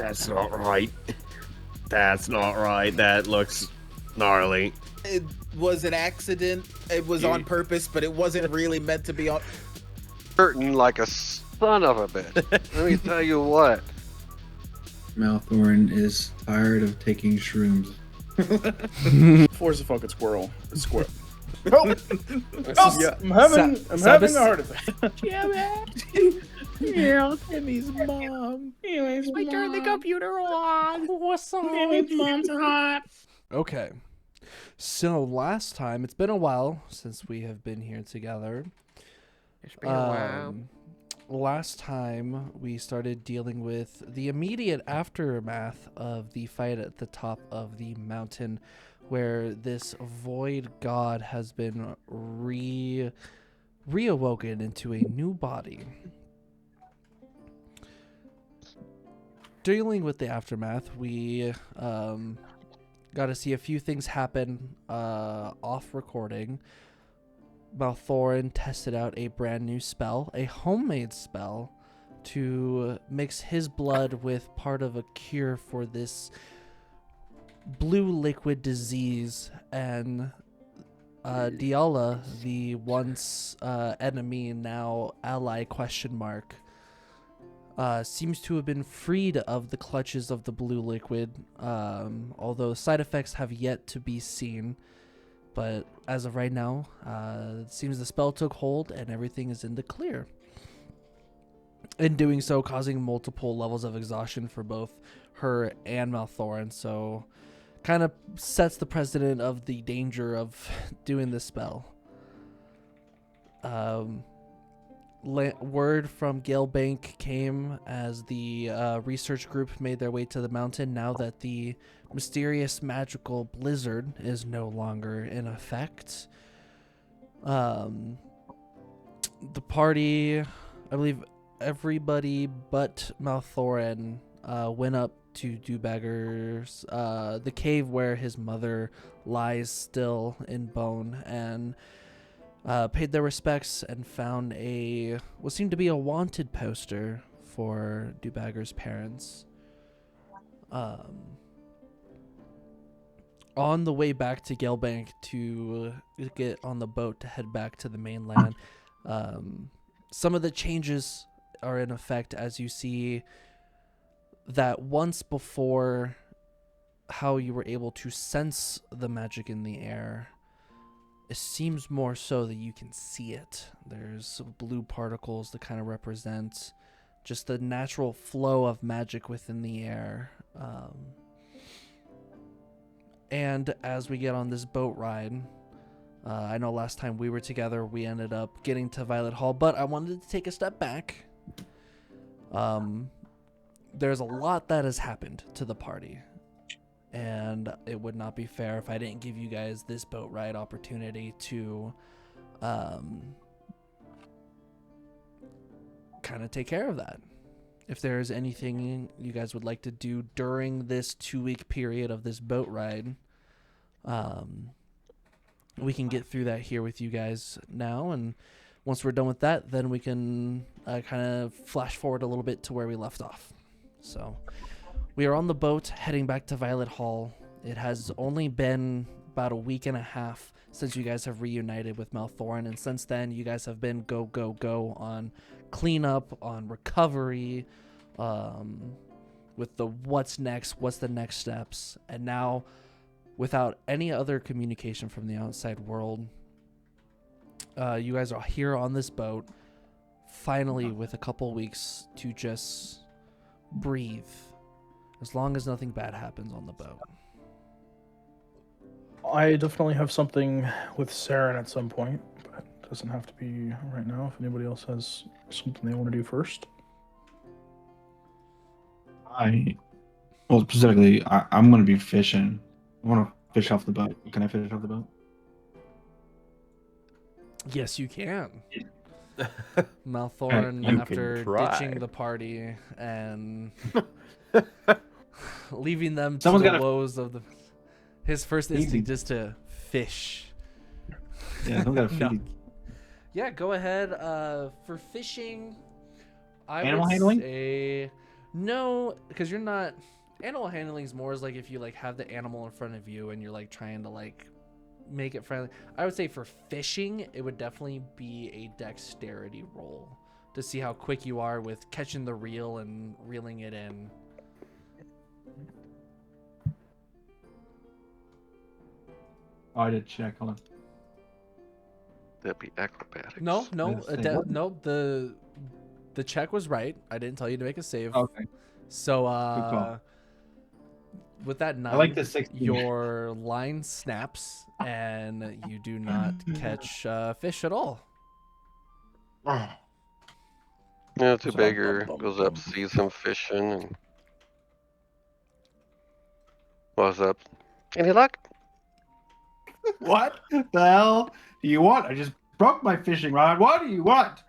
That's not right. That's not right. That looks gnarly. It was an accident. It was on purpose, but it wasn't really meant to be on. Hurting like a son of a bitch. Let me tell you what. Maelthorin is tired of taking shrooms. Force a fucking squirrel. A squirrel. Oh, Yeah. I'm having Sabas? a heart attack. Yeah, Timmy's mom. I turned the computer on. What's up? mom's hot. Okay. So last time, it's been a while since we have been here together. It's been a while. Last time we started dealing with the immediate aftermath of the fight at the top of the mountain, where this void god has been reawoken into a new body. Dealing with the aftermath, we got to see a few things happen off recording. Maelthorin tested out a brand new spell, a homemade spell, to mix his blood with part of a cure for this blue liquid disease, and Diala, the once enemy, now ally question mark, seems to have been freed of the clutches of the blue liquid, although side effects have yet to be seen. But as of right now, it seems the spell took hold and everything is in the clear. In doing so, causing multiple levels of exhaustion for both her and Maelthorin, so kind of sets the precedent of the danger of doing this spell. Word from Galebank came as the research group made their way to the mountain now that the mysterious magical blizzard is no longer in effect. The party, I believe everybody but Maelthorin went up to Dubbager's, the cave where his mother lies still in bone, and paid their respects and found what seemed to be a wanted poster for Dubbager's parents. On the way back to Galebank to get on the boat to head back to the mainland, some of the changes are in effect, as you see that once before, how you were able to sense the magic in the air. It seems more so that you can see it. There's blue particles that kind of represent just the natural flow of magic within the air. And as we get on this boat ride, I know last time we were together, we ended up getting to Violet Hall, but I wanted to take a step back. There's a lot that has happened to the party, and it would not be fair if I didn't give you guys this boat ride opportunity to kind of take care of that. If there's anything you guys would like to do during this 2-week period of this boat ride, we can get through that here with you guys now, and once we're done with that, then we can kind of flash forward a little bit to where we left off. So we are on the boat heading back to Violet Hall. It has only been about a week and a half since you guys have reunited with Maelthorin, and since then you guys have been go, go, go on cleanup, on recovery, with the what's next, what's the next steps, and now without any other communication from the outside world, you guys are here on this boat, finally with a couple weeks to just breathe, as long as nothing bad happens on the boat. I definitely have something with Saren at some point, but it doesn't have to be right now. If anybody else has something they want to do first. Specifically, I'm going to be fishing. I want to fish off the boat. Can I fish off the boat? Yes, you can. Maelthorin, after ditching the party and leaving them to the woes of his first instinct is to fish. Yeah, I don't got to feed. Yeah, go ahead. For fishing, I Animal would handling? say No, because you're not. Animal handling is more as like if you like have the animal in front of you and you're like trying to like make it friendly. I would say for fishing, it would definitely be a dexterity roll to see how quick you are with catching the reel and reeling it in. Oh, I did check. Hold on. That'd be acrobatics. No, What? no. The check was right. I didn't tell you to make a save. Okay. So Good call. with that 9, I like the 16. your line snaps and you do not catch fish at all. Yeah, Dubbager goes up, sees him fishing, and what's up? Any luck? What the hell do you want? I just broke my fishing rod. What do you want?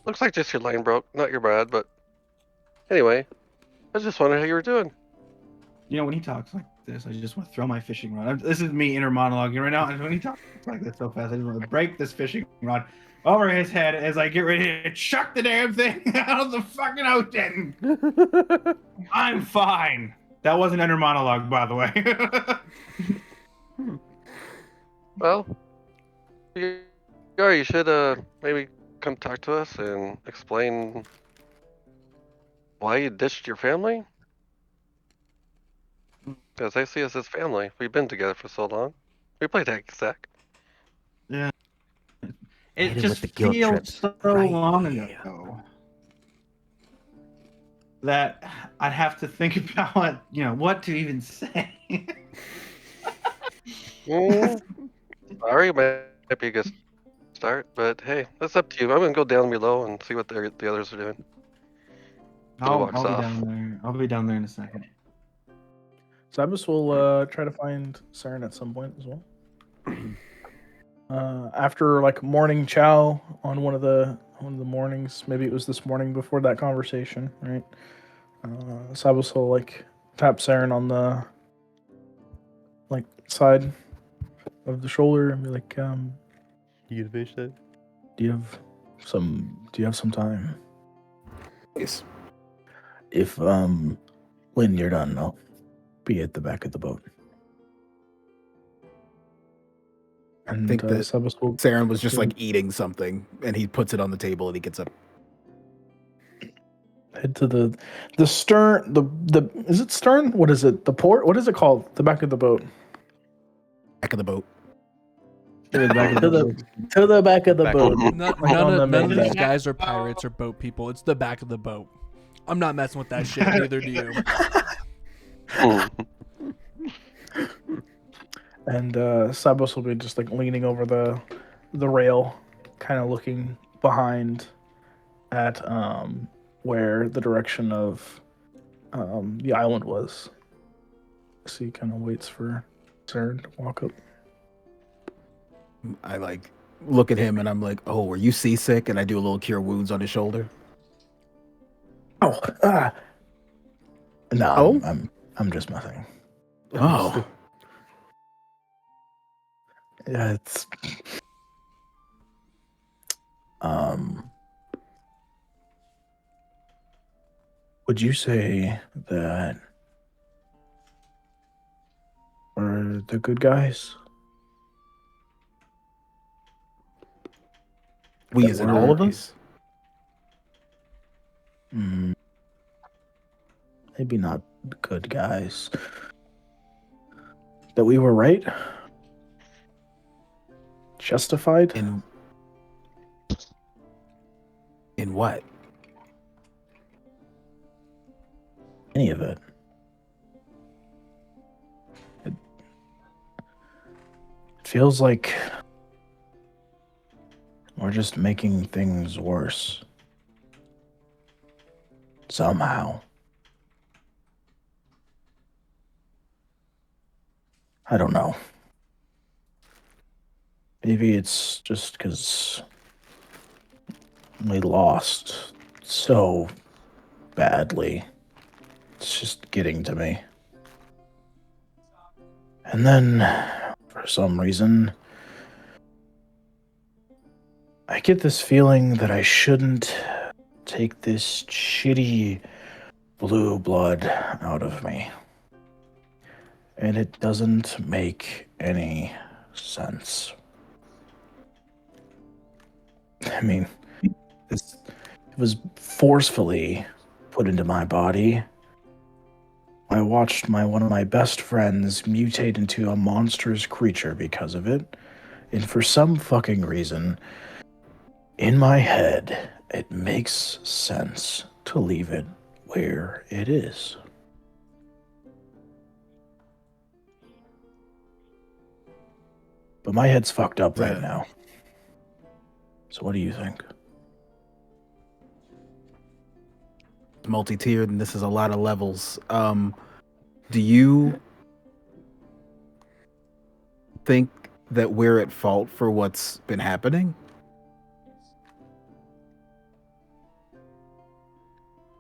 Looks like just your line broke, not your rod, but anyway, I was just wondering how you were doing. You know, when he talks like this, I just want to throw my fishing rod. This is me inner monologuing right now. And when he talks like this so fast, I just want to break this fishing rod over his head as I get ready to chuck the damn thing out of the fucking ocean. I'm fine. That wasn't inner monologue, by the way. Well, you should maybe come talk to us and explain why you ditched your family. Because I see us as family. We've been together for so long. We played hacky sack. Yeah. It Hit him just with the guilt feels trip so right long here. ago that I'd have to think about, what to even say. Sorry, might be a good start, but hey, that's up to you. I'm gonna go down below and see what the others are doing. I'll walks be off. down there. I'll be down there in a second. Sabas will try to find Saren at some point as well. After like morning chow on one of the mornings, maybe it was this morning before that conversation, right? Sabas will like tap Saren on the like side of the shoulder and be like, You gonna finish that? Do you have some time? Yes. If when you're done, I'll be at the back of the boat. And I think that Sabas will Saren was just like eating something, and he puts it on the table, and he gets up. head to the stern. The is it stern? What is it? The port? What is it called? The back of the boat. Back of the boat. To the back of the boat. To the back of the boat. None of these guys are pirates or boat people. It's the back of the boat. I'm not messing with that shit. Neither do you. And Sabas will be just like leaning over the rail, kind of looking behind at where the direction of the island was. So he kind of waits for Saren to walk up. I like look at him, and I'm like, "Oh, were you seasick?" And I do a little cure wounds on his shoulder. Oh, no, Oh? I'm just messing. Oh, Yeah, it's would you say that we're the good guys? we as in all of us. Maybe not good guys. That we were right? Justified? In what? Any of it. It feels like we're just making things worse. Somehow. I don't know. Maybe it's just because we lost so badly. It's just getting to me. And then, for some reason, I get this feeling that I shouldn't take this shitty blue blood out of me. And it doesn't make any sense. I mean, it was forcefully put into my body. I watched one of my best friends mutate into a monstrous creature because of it. And for some fucking reason, in my head, it makes sense to leave it where it is. But my head's fucked up right now. So what do you think? Multi-tiered, and this is a lot of levels. Do you think that we're at fault for what's been happening?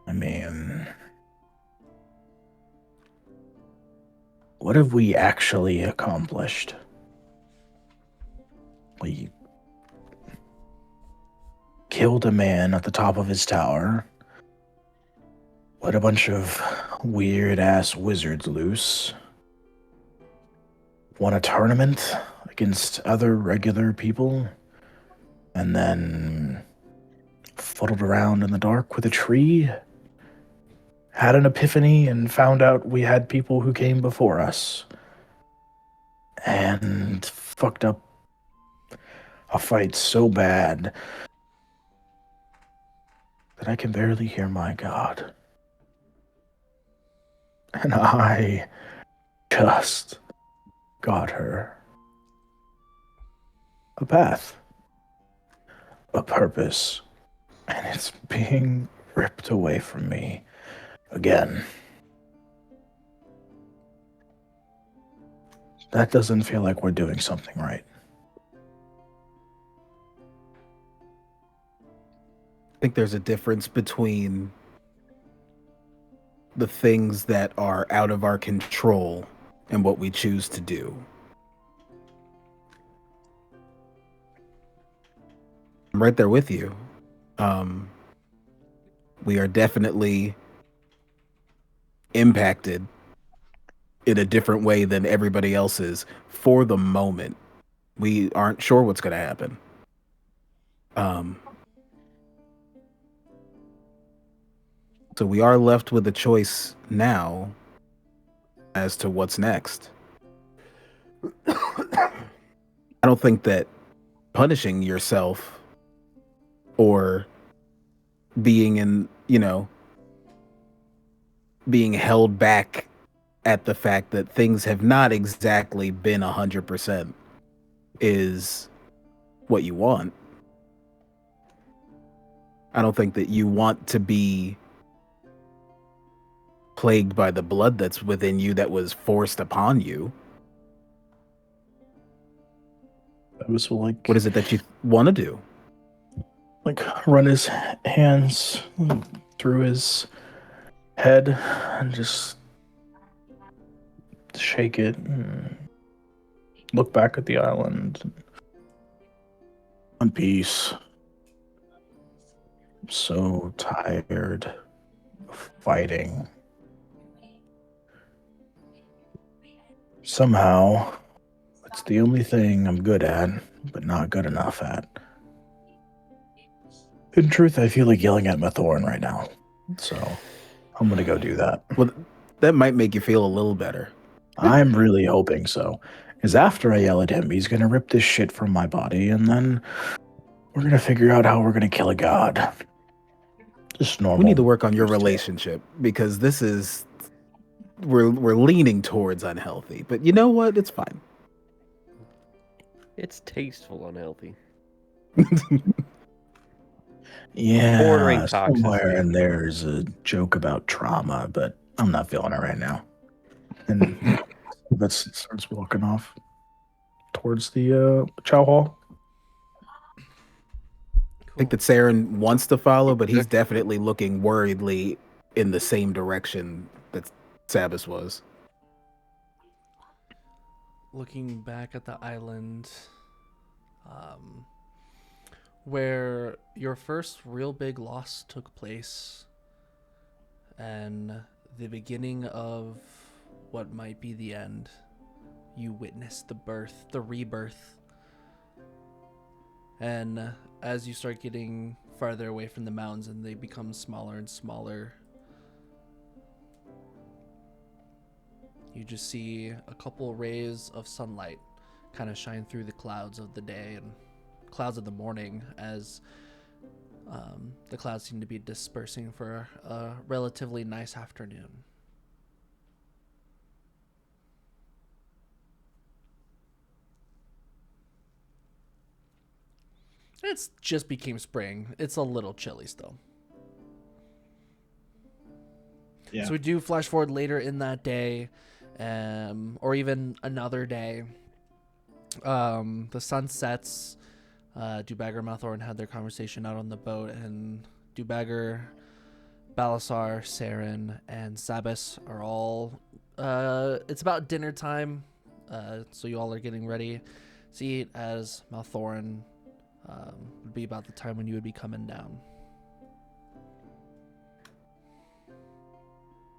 I mean, what have we actually accomplished? We killed a man at the top of his tower, let a bunch of weird-ass wizards loose, won a tournament against other regular people, and then fuddled around in the dark with a tree, had an epiphany, and found out we had people who came before us, and fucked up a fight so bad that I can barely hear my God. And I just got her a path, a purpose, and it's being ripped away from me again. That doesn't feel like we're doing something right. I think there's a difference between the things that are out of our control and what we choose to do. I'm right there with you. We are definitely impacted in a different way than everybody else is for the moment. We aren't sure what's going to happen. So we are left with a choice now as to what's next. I don't think that punishing yourself or being being held back at the fact that things have not exactly been 100% is what you want. I don't think that you want to be plagued by the blood that's within you that was forced upon you. That was like, what is it that you want to do? Like run his hands through his head and just shake it and look back at the island. One piece. I'm so tired of fighting. Somehow, it's the only thing I'm good at, but not good enough at. In truth, I feel like yelling at Maelthorin right now. So, I'm gonna go do that. Well, that might make you feel a little better. I'm really hoping so. Because after I yell at him, he's gonna rip this shit from my body, and then we're gonna figure out how we're gonna kill a god. Just normal. We need to work on your relationship, because this is... We're leaning towards unhealthy, but you know what? It's fine. It's tasteful unhealthy. Yeah, Bordering somewhere toxicity. in there's a joke about trauma, but I'm not feeling it right now. And that starts walking off towards the chow hall. I think that Saren wants to follow, but he's definitely looking worriedly in the same direction that Sabas was. Looking back at the island, where your first real big loss took place and the beginning of what might be the end. You witnessed the rebirth. And as you start getting farther away from the mountains and they become smaller and smaller, you just see a couple rays of sunlight kind of shine through the clouds of the day and clouds of the morning as the clouds seem to be dispersing for a relatively nice afternoon. It's just became spring. It's a little chilly still. Yeah. So we do flash forward later in that day, or even another day. The sun sets. Dubbager and Maelthorin had their conversation out on the boat, and Dubbager, Balasar, Saren, and Sabas are all. It's about dinner time, so you all are getting ready to eat as Maelthorin would be about the time when you would be coming down.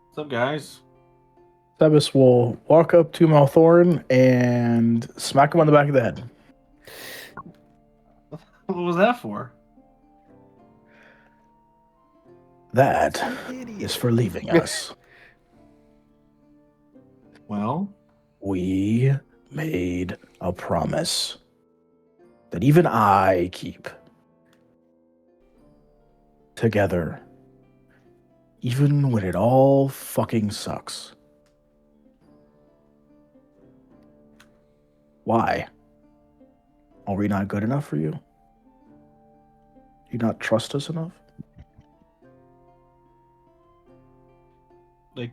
What's up, guys? Sabas will walk up to Maelthorin and smack him on the back of the head. What was that for? That is for leaving us. Well, We made a promise that even I keep. Together. Even when it all fucking sucks. Why? Are we not good enough for you? Do you not trust us enough? like,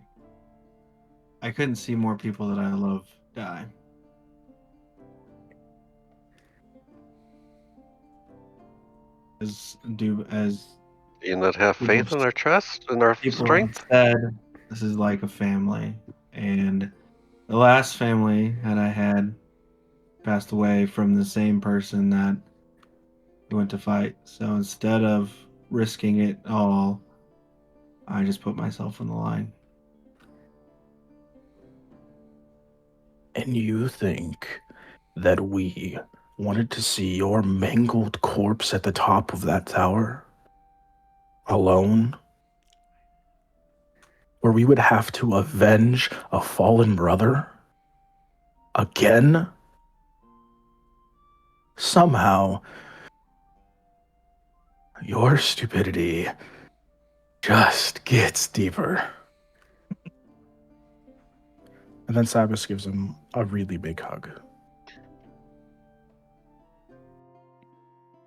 I couldn't see more people that I love die. As You not have faith in our trust and our people strength? said, this is like a family, and the last family that I had passed away from the same person that we went to fight. So instead of risking it all, I just put myself on the line. And you think that we wanted to see your mangled corpse at the top of that tower? Alone? Where we would have to avenge a fallen brother? Again? Somehow, your stupidity just gets deeper. And then Sabas gives him a really big hug.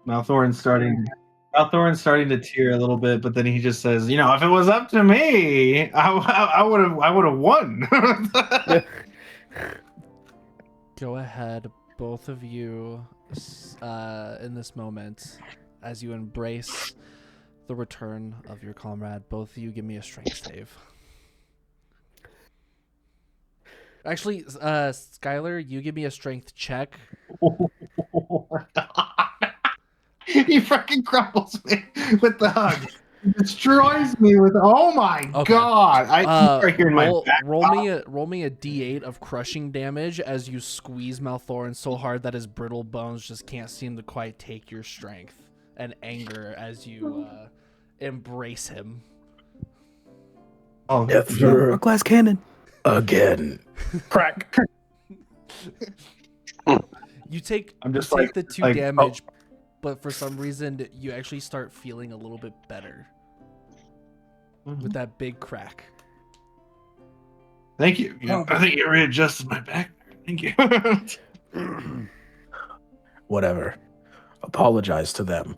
Maelthorin's starting to tear a little bit, but then he just says, if it was up to me, I would have won." Go ahead, both of you, in this moment, as you embrace the return of your comrade. Both of you give me a strength save. Actually, Skylar, you give me a strength check. He fucking crumples me with the hug. He destroys me with. Oh my god! I are hearing roll, my back. roll me a D8 of crushing damage as you squeeze Maelthorin so hard that his brittle bones just can't seem to quite take your strength and anger as you embrace him. Oh, Never A glass cannon. again. Crack. You take I'm just take like- the 2 like, damage, but for some reason you actually start feeling a little bit better with that big crack. Thank you. I think you readjusted my back. Thank you. Whatever. Apologize to them.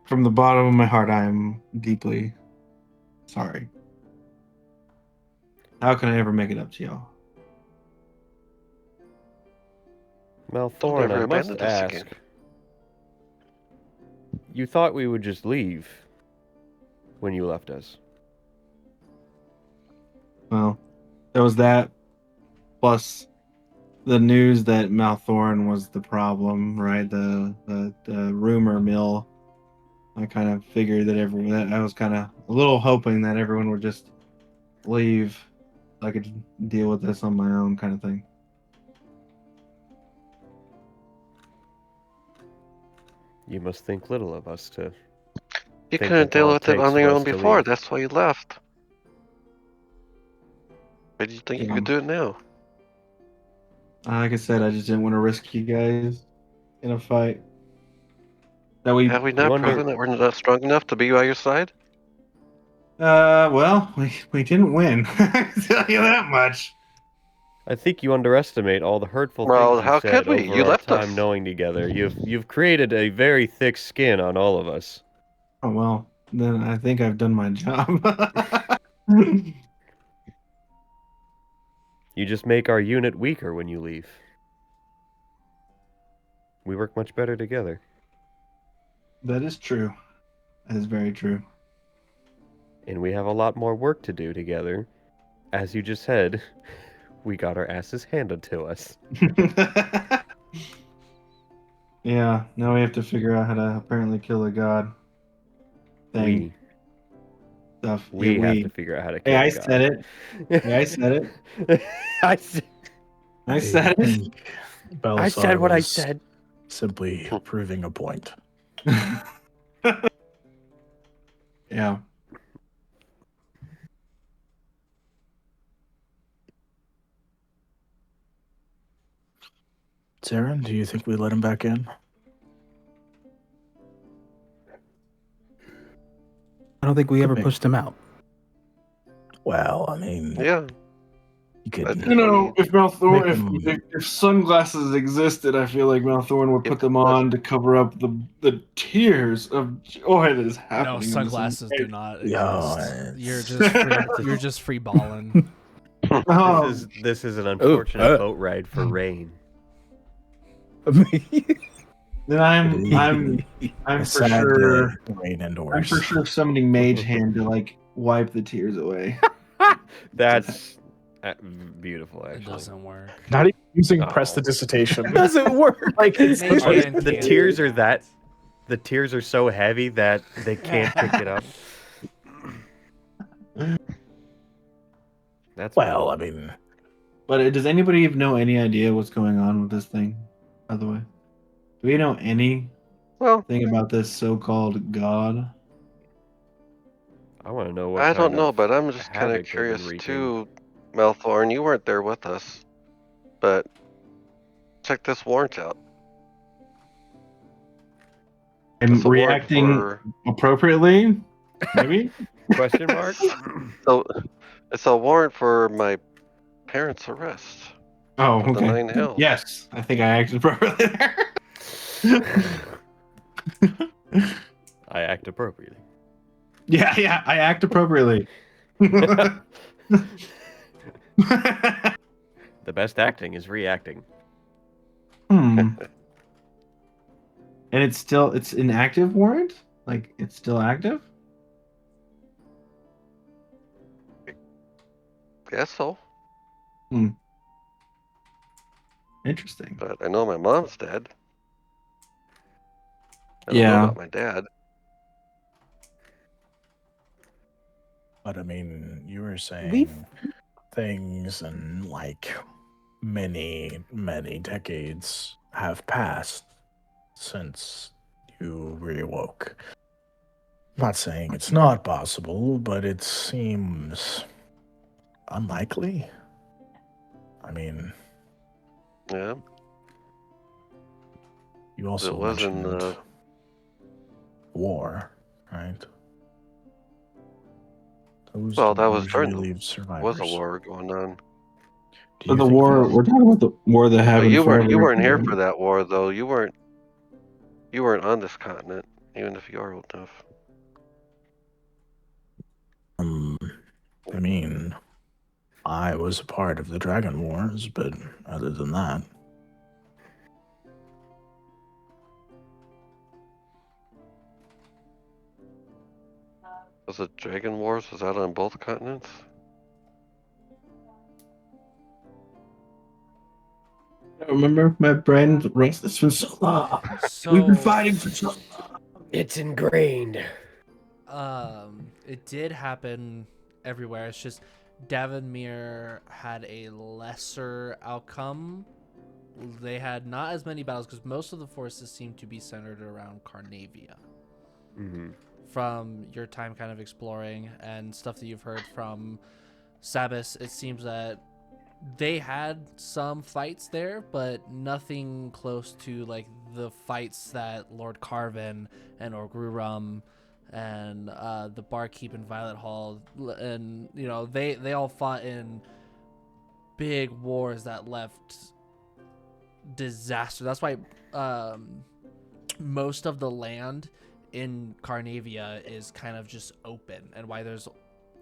From the bottom of my heart, I am deeply sorry. How can I ever make it up to y'all? Maelthorin, Never I must abandon us ask. again. You thought we would just leave when you left us. Well, there was that. Plus, the news that Maelthorin was the problem, right? The rumor mill. I kind of figured that I was kind of a little hoping that everyone would just leave, so I could deal with this on my own, kind of thing. You must think little of us to. You think couldn't that's all deal it with it takes on for your us own to before. leave. That's why you left. Why do you think you Yeah. could do it now? Like I said, I just didn't want to risk you guys in a fight. That we Have we not wonder- proven that we're not strong enough to be by your side? well, we didn't win. I can tell you that much. I think you underestimate all the hurtful Well, things you how said could we? over You our left time us. knowing together. You've created a very thick skin on all of us. Oh well, then I think I've done my job. You just make our unit weaker when you leave. We work much better together. That is true. That is very true. And we have a lot more work to do together. As you just said, we got our asses handed to us. Yeah, now we have to figure out how to apparently kill a god. Thing. Stuff. We Yeah, have to figure out how to kill Hey, I a god. said it. Yeah, I said it. I said, I said it. think Balasar I said what I was said. Simply proving a point. Yeah. Saren, do you think we let him back in? I don't think we ever Okay. pushed him out. Well, I mean, Yeah. you could. I did. You know, if Maelthorin, Make him- if sunglasses existed, I feel like Maelthorin would Yeah, put them but- on to cover up the tears of joy that is happening. No, in this sunglasses do image. not Yeah, exist. You're it's- you're just free balling. Oh, This is an unfortunate boat ride for rain. then I'm A for sad sure day to rain indoors. I'm for sure summoning Mage Hand to like wipe the tears away. That's beautiful, It actually. doesn't work. Not even using Oh. prestidigitation. Doesn't work. Like it's Mage like, hand The can't tears do are that. The tears are so heavy that they can't pick it up. That's well, I mean, But does anybody know any idea what's going on with this thing? By the way, do we know anything Well, about this so-called god? I want to know what. I don't kind know, of but I'm just kind havoc of they've been curious wreaking. too, Maelthorin. You weren't there with us, but check this warrant out. I'm It's a warrant reacting for- appropriately, maybe. Question mark? So, it's a warrant for my parents' arrest. Oh, Of the okay. Nine Hills. Yes, I think I acted appropriately there. I act appropriately. Yeah, I act appropriately. The best acting is reacting. And it's an active warrant? Like it's still active? Guess so, Interesting. but I know my mom's dead. I don't Yeah. know about my dad. but I mean, you were saying things and like many, many decades have passed since you reawoke. I'm not saying it's not possible, but it seems unlikely. I mean, Yeah. you also It was in mentioned the- war, right? Those Well, don't that was usually during the- leave Was survivors. a war going on. Do But you the think war, that- we're talking about the war that But happened you forever. weren't here for that war though. You weren't on this continent, even if you are old enough. I mean, I was a part of the Dragon Wars, but other than that, Was it Dragon Wars? Was that on both continents? I remember my brain restless for so long. We've been fighting for so long. It's ingrained. It did happen everywhere. It's just Davonmere had a lesser outcome. They had not as many battles because most of the forces seem to be centered around Carnavia. Mm-hmm. From your time kind of exploring and stuff that you've heard from Sabas, it seems that they had some fights there, but nothing close to like the fights that Lord Carvin and Orgrurum and the Barkeep in Violet Hall, and you know they all fought in big wars that left disaster. That's why most of the land in Carnavia is kind of just open, and why there's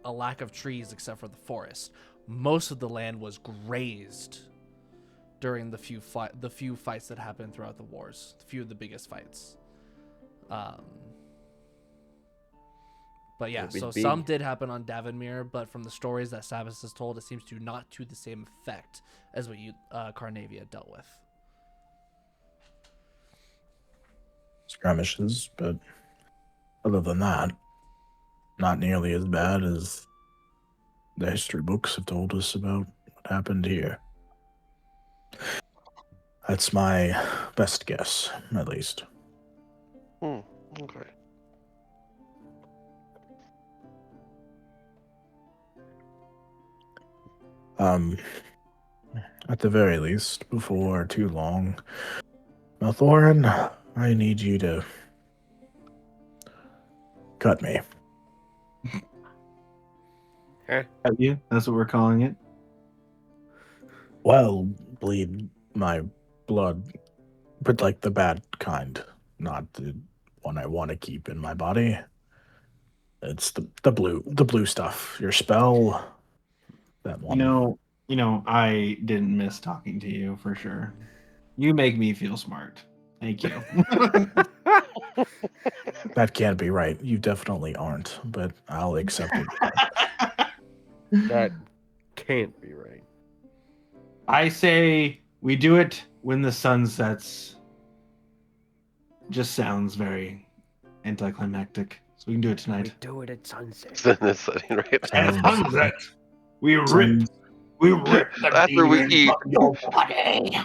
a lack of trees except for the forest. Most of the land was grazed during the few fights that happened throughout the wars, a few of the biggest fights. But yeah, so some did happen on Davonmere, but from the stories that Sabas has told, it seems to not to the same effect as what Carnavia dealt with. Skirmishes, but other than that, not nearly as bad as the history books have told us about what happened here. That's my best guess, at least. Okay. At the very least, before too long, Maelthorin, I need you to cut me. Have you? That's what we're calling it. Well, bleed my blood, but like the bad kind, not the one I want to keep in my body. It's the blue stuff. Your spell, that one. You know, I didn't miss talking to you for sure. You make me feel smart. Thank you. That can't be right. You definitely aren't, but I'll accept it. That can't be right. I say we do it when the sun sets. Just sounds very anticlimactic. So we can do it tonight. We do it at sunset. It's in this setting right At now. sunset, we rip the After we demons eat. from your body.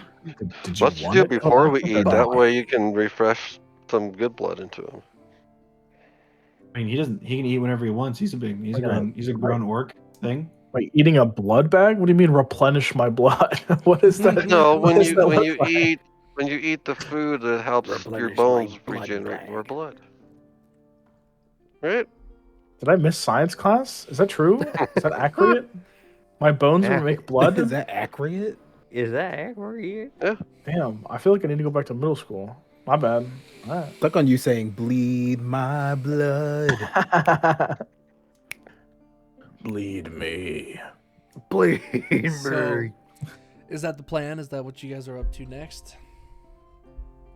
Did Why don't you want do it it before we eat? or That not? way you can refresh some good blood into him. I mean, he doesn't. He can eat whenever he wants. He's a grown orc thing. Wait, eating a blood bag? What do you mean replenish my blood? What is that? No, what when does you that when look you like? eat the food that helps your Replenish bones my blood regenerate bag. more blood. Right? Did I miss science class? Is that true? Is that accurate? My bones will make blood? Is that accurate? Is that accurate? Yeah. Damn, I feel like I need to go back to middle school. My bad. All right. Stuck on you saying bleed my blood. Bleed me. Bleed So, me. is that the plan? Is that what you guys are up to next?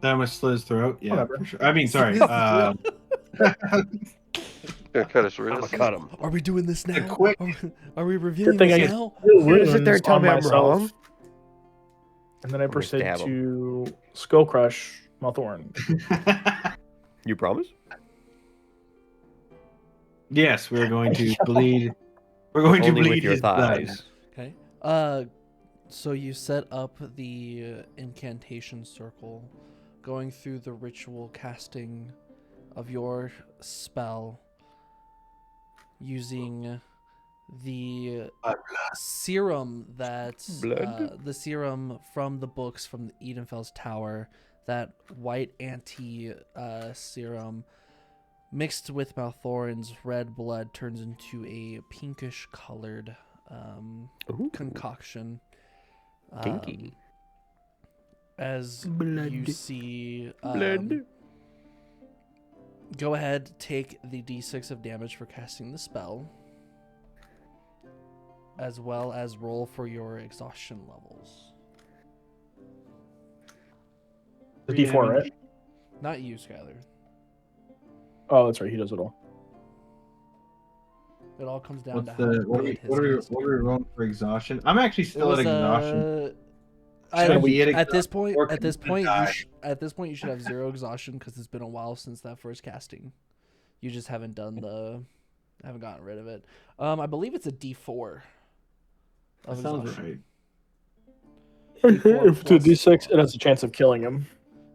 That much slit his throat. Yeah, Whatever. for sure. I mean, sorry. Gonna cut his I'm wrist. gonna cut him. Are we doing this now? quick- Are we reviewing thing this I- now? You're gonna sit there and tell on me I'm myself, wrong? and then I gonna proceed stab to skull crush Maelthorin. You promise? Yes, we're going to bleed. We're going to Only bleed with your his blood. thighs. Okay. So you set up the incantation circle, going through the ritual casting of your spell, using the serum that the serum from the books from the Edenfell's Tower, that white anti serum mixed with Maelthorin's red blood turns into a pinkish colored concoction. Kinky. As Blood. you see, Blood. go ahead, take the d6 of damage for casting the spell, as well as roll for your exhaustion levels. The D4, right? Not you, Skylar. Oh, that's right. He does it all. It all comes down What's to how the what are we good his what are we casting what are we rolling for exhaustion? I'm actually It still at was, exhaustion. Should be at this point, or at this could point, die. you should have 0 exhaustion because it's been a while since that first casting. You just haven't gotten rid of it. I believe it's a D4. That Of sounds exhaustion. right. D4 If it's a plus D6, 4. it has a chance of killing him.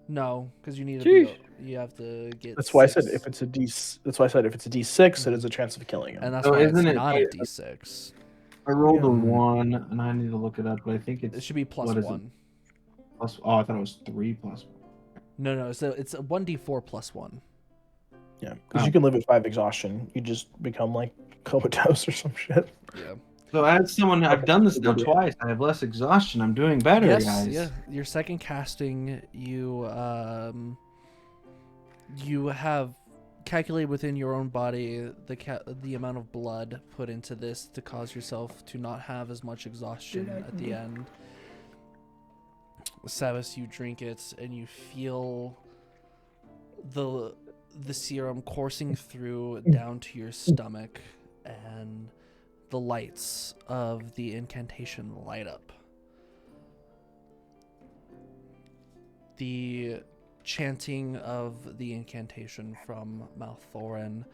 No, because you need to Sheesh. you have to get. That's why I said 6. if it's a D. That's why I said if it's a D6, it has a chance of killing him. And that's So why it's isn't it not a like- D6. I rolled a Yeah. 1, and I need to look it up, but I think It it's should be plus what is it? 1. plus. Oh, I thought it was 3 plus 1. No. So it's a 1d4 plus 1. Yeah, because you can live at 5 exhaustion. You just become like comatose or some shit. Yeah. So as someone, I've done this now twice. I have less exhaustion. I'm doing better, Yes. guys. Yeah. Your second casting, you have calculated within your own body the amount of blood put into this to cause yourself to not have as much exhaustion at the end. Sabas, you drink it and you feel the serum coursing through down to your stomach, and the lights of the incantation light up. The chanting of the incantation from Maelthorin,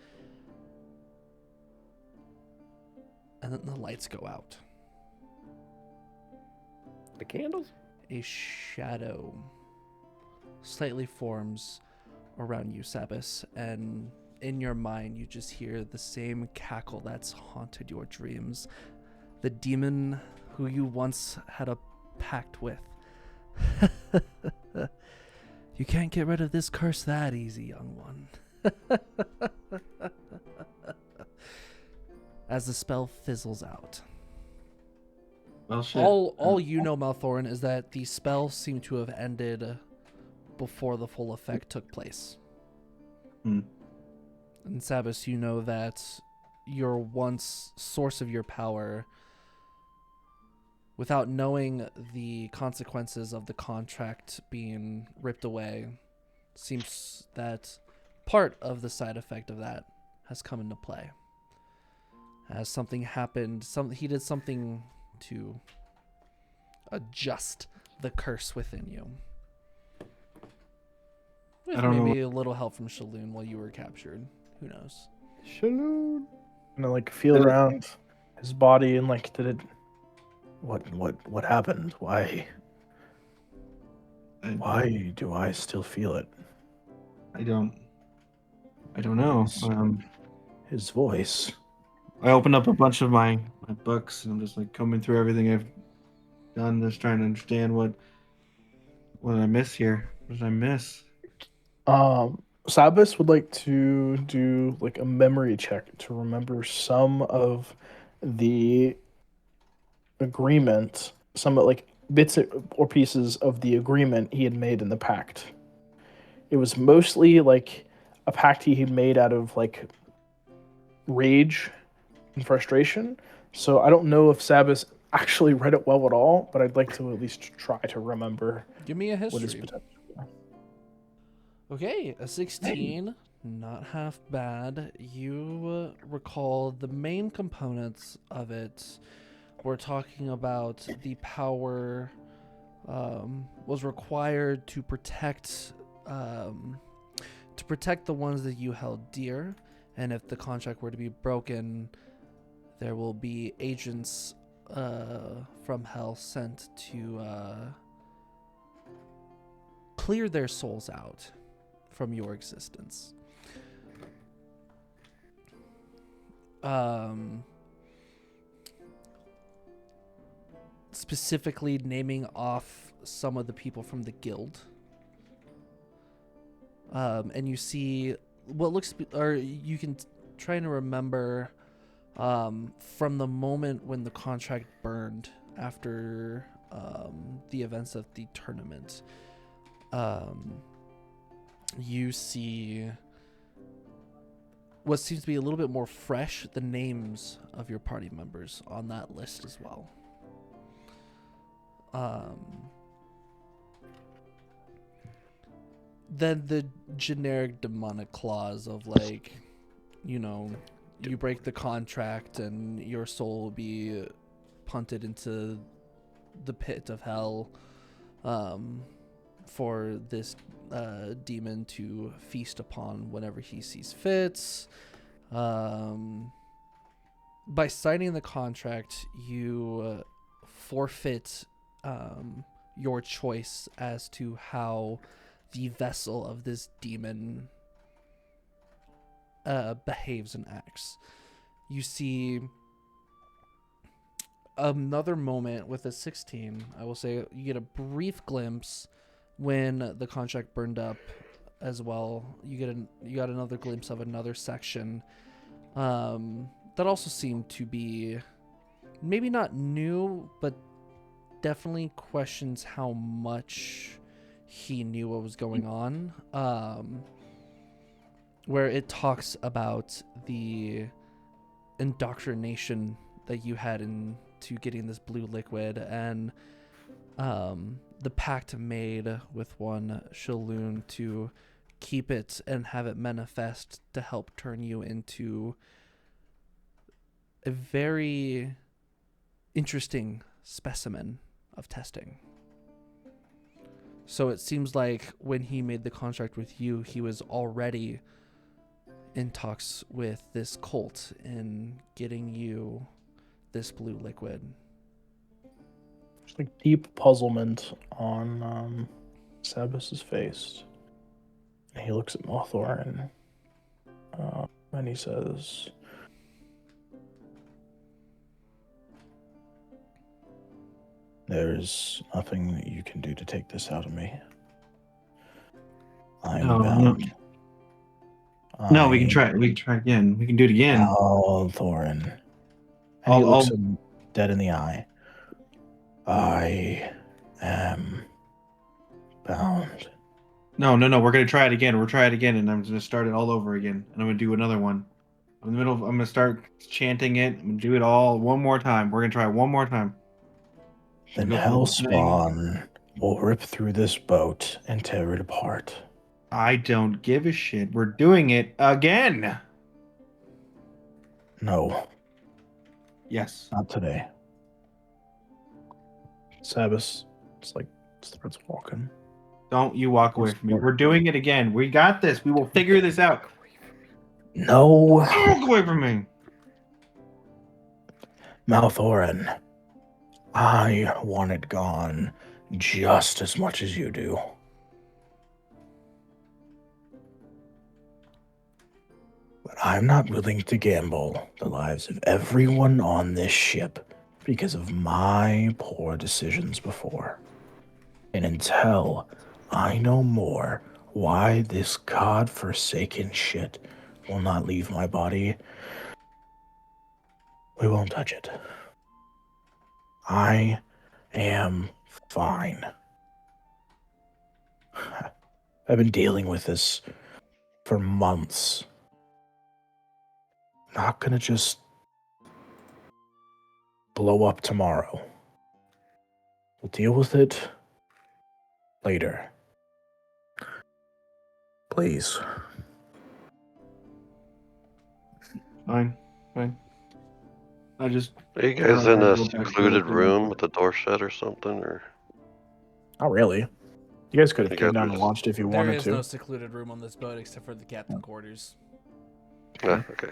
and then the lights go out. The candles? A shadow slightly forms around you, Sabas, and in your mind you just hear the same cackle that's haunted your dreams. The demon who you once had a pact with. You can't get rid of this curse that easy, young one. As the spell fizzles out. Well, shit. All you know, Maelthorin, is that the spell seemed to have ended before the full effect took place. And Sabas, you know that your once source of your power, without knowing the consequences of the contract being ripped away, seems that part of the side effect of that has come into play. As something happened, he did something to adjust the curse within you. With I don't know maybe a little help from Shaloon while you were captured. Who knows? Shaloon. And I like feel around his body and like, did it? What happened? Why do I still feel it? I don't know. His voice. I opened up a bunch of my books, and I'm just like combing through everything I've done, just trying to understand what did I miss here? What did I miss? Sabas would like to do like a memory check to remember some of the agreement, some like bits or pieces of the agreement he had made in the pact. It was mostly like a pact he had made out of like rage and frustration. So I don't know if Sabas actually read it well at all, but I'd like to at least try to remember Give me a what is history. potential. Okay, a 16, not half bad. You recall the main components of it. We're talking about the power was required to protect the ones that you held dear, and if the contract were to be broken, there will be agents from hell sent to clear their souls out from your existence. Specifically naming off some of the people from the guild. And you see what looks, or you can try to remember from the moment when the contract burned after the events of the tournament. You see what seems to be a little bit more fresh, the names of your party members on that list as well. Then the generic demonic clause of like, you know, you break the contract and your soul will be punted into the pit of hell. for this demon to feast upon whenever he sees fits. By signing the contract, you forfeit your choice as to how the vessel of this demon behaves and acts. You see another moment with a 16. I will say you get a brief glimpse when the contract burned up as well. You got another glimpse of another section that also seemed to be maybe not new, but definitely questions how much he knew what was going on. Where it talks about the indoctrination that you had into getting this blue liquid, and the pact made with one Shaloon to keep it and have it manifest to help turn you into a very interesting specimen of testing. So it seems like when he made the contract with you, he was already in talks with this cult in getting you this blue liquid. There's like deep puzzlement on Sabas's face. And he looks at Maelthorin and he says, "There's nothing that you can do to take this out of me. I'm bound." No, we can try it. We can try again. We can do it again. Maelthorin. And he looks him dead in the eye. I am bound. No. We're gonna try it again. We'll try it again, and I'm gonna start it all over again. And I'm gonna do another one. I'm in the middle. I'm gonna start chanting it. I'm gonna do it all one more time. We're gonna try it one more time. Then Hellspawn will rip through this boat and tear it apart. I don't give a shit. We're doing it again. No, Yes. not today. Sabas, starts walking. Don't you walk away from me. We're doing it again. We got this. We will figure this out. No, Don't walk away from me. Maelthorin, I want it gone just as much as you do. But I'm not willing to gamble the lives of everyone on this ship because of my poor decisions before. And until I know more why this godforsaken shit will not leave my body, we won't touch it. I am fine. I've been dealing with this for months. Not gonna just blow up tomorrow. We'll deal with it later. Please. Fine. I just. Are you guys in a secluded room with the door shut or something, or? Not really. You guys could have You came guys down were and just- launched if you There wanted is to. no secluded room on this boat except for the captain quarters. Yeah, okay.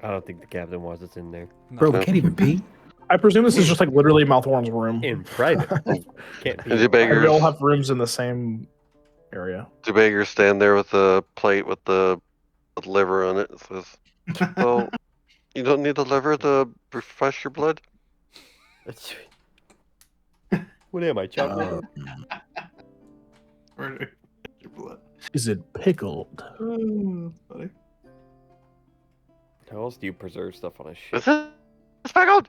I don't think the captain wants us in there. No. Bro, we can't even pee. I presume this is just like literally Maelthorin's room. In private. Can't be. And you beggars- We all have rooms in the same area. Dubbager stand there with a plate with the liver on it. It says, "So, you don't need the liver to refresh your blood?" What am I, chocolate? Is it pickled? Funny. How else do you preserve stuff on a ship? Is it speckled?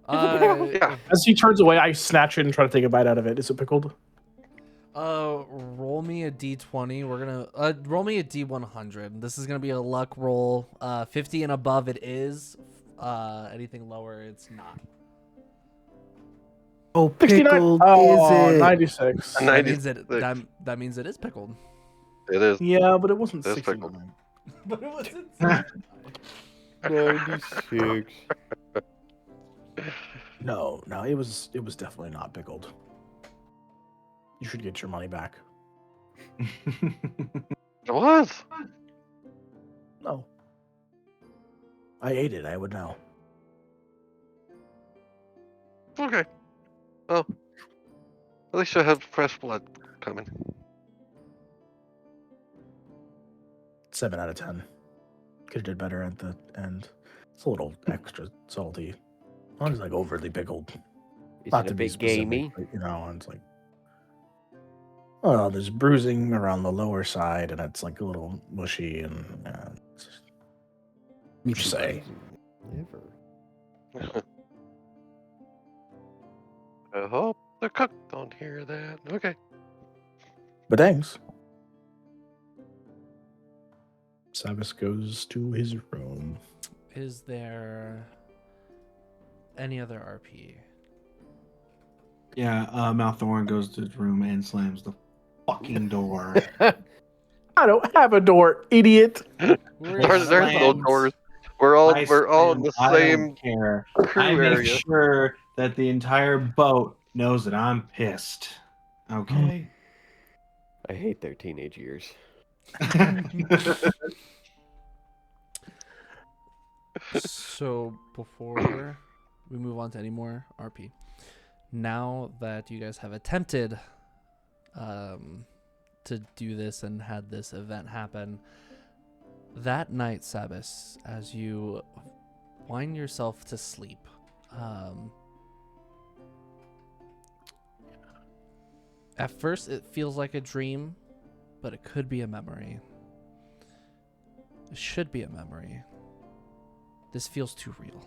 Yeah. As he turns away, I snatch it and try to take a bite out of it. Is it pickled? Roll me a d20. We're gonna roll me a d100. This is gonna be a luck roll. 50 and above, it is. Anything lower, it's not. Oh, 69. pickled Oh, is it? 96. That means it. 96. That means it is pickled. It is. Yeah, but it wasn't That's 69. But it wasn't. 96. No, it was definitely not pickled. You should get your money back. It was. No. I ate it. I would know. Okay. Well, at least I have fresh blood coming. 7 out of 10. Could have did better at the end. It's a little extra salty. Not just like overly pickled. Is Not it to a be bit specific, gamey? but, and it's like, oh, there's bruising around the lower side, and it's like a little mushy, and it's just, you just say. Never. I hope the cook don't hear that. Okay. But thanks. Sabas goes to his room. Is there any other RP? Yeah, Maelthorin goes to his room and slams the fucking door. I don't have a door, idiot. There's no slams. doors. We're all in the I same don't care. crew I make area. sure that the entire boat knows that I'm pissed. Okay. I hate their teenage years. So before we move on to any more RP, now that you guys have attempted to do this and had this event happen, that night, Sabas, as you wind yourself to sleep, at first it feels like a dream, but it could be a memory. It should be a memory. This feels too real.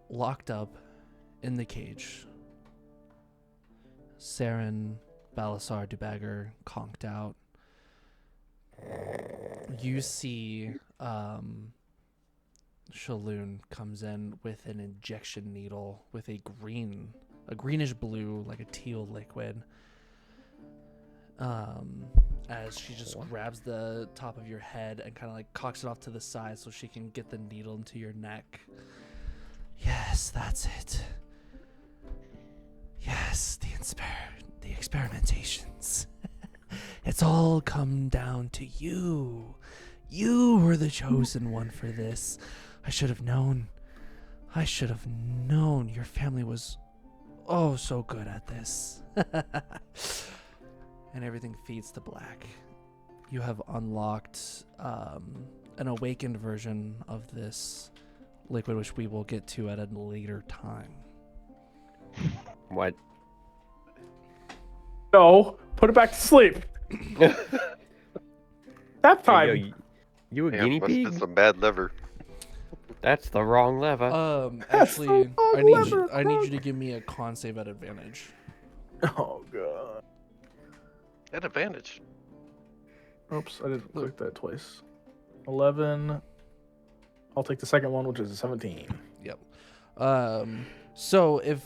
Locked up in the cage, Saren, Balasar, Dubbager, conked out. You see Shaloon comes in with an injection needle with a greenish blue, like a teal liquid. As she just grabs the top of your head and kind of like cocks it off to the side so she can get the needle into your neck. Yes, that's it. Yes, the experimentations. It's all come down to you. You were the chosen one for this. I should have known. I should have known your family was oh so good at this. And everything fades to black. You have unlocked an awakened version of this liquid, which we will get to at a later time. What? No, put it back to sleep. That time. Hey, yo, you a Yeah, guinea must pig? be some bad liver. That's the wrong lever. Actually, so I need clever. you to give me a con save at advantage. Oh god. At advantage. Oops, I didn't click that twice. 11. I'll take the second one, which is a 17. Yep. So if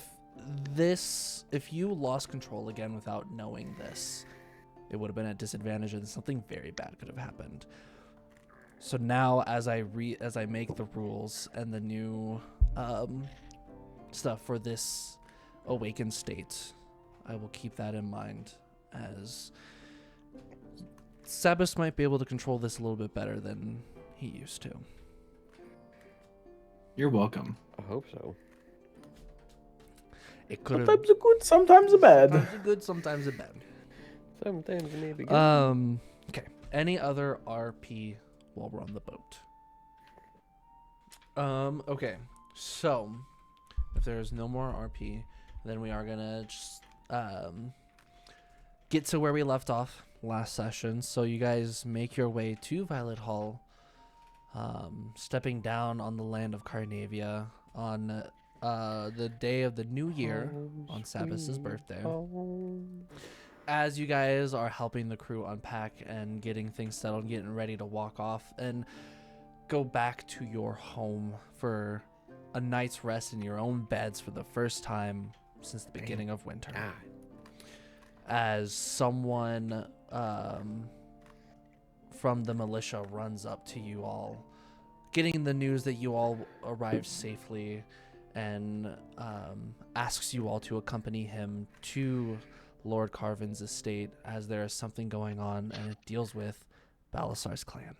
you lost control again without knowing this, it would have been at disadvantage and something very bad could have happened. So now as I make the rules and the new stuff for this awakened state, I will keep that in mind, as Sabas might be able to control this a little bit better than he used to. You're welcome. I hope so. It could have Sometimes a good, sometimes a bad. sometimes a good, sometimes a bad. Sometimes maybe good. Okay. Any other RP while we're on the boat? Okay. So, if there's no more RP, then we are gonna just get to where we left off last session. So you guys make your way to Violet Hall, stepping down on the land of Carnavia on the day of the new year, on Sabas's birthday. As you guys are helping the crew unpack and getting things settled and getting ready to walk off and go back to your home for a night's rest in your own beds for the first time since the beginning of winter. As someone from the militia runs up to you all, getting the news that you all arrived safely and asks you all to accompany him to Lord Carvin's estate, as there is something going on, and it deals with Balasar's clan.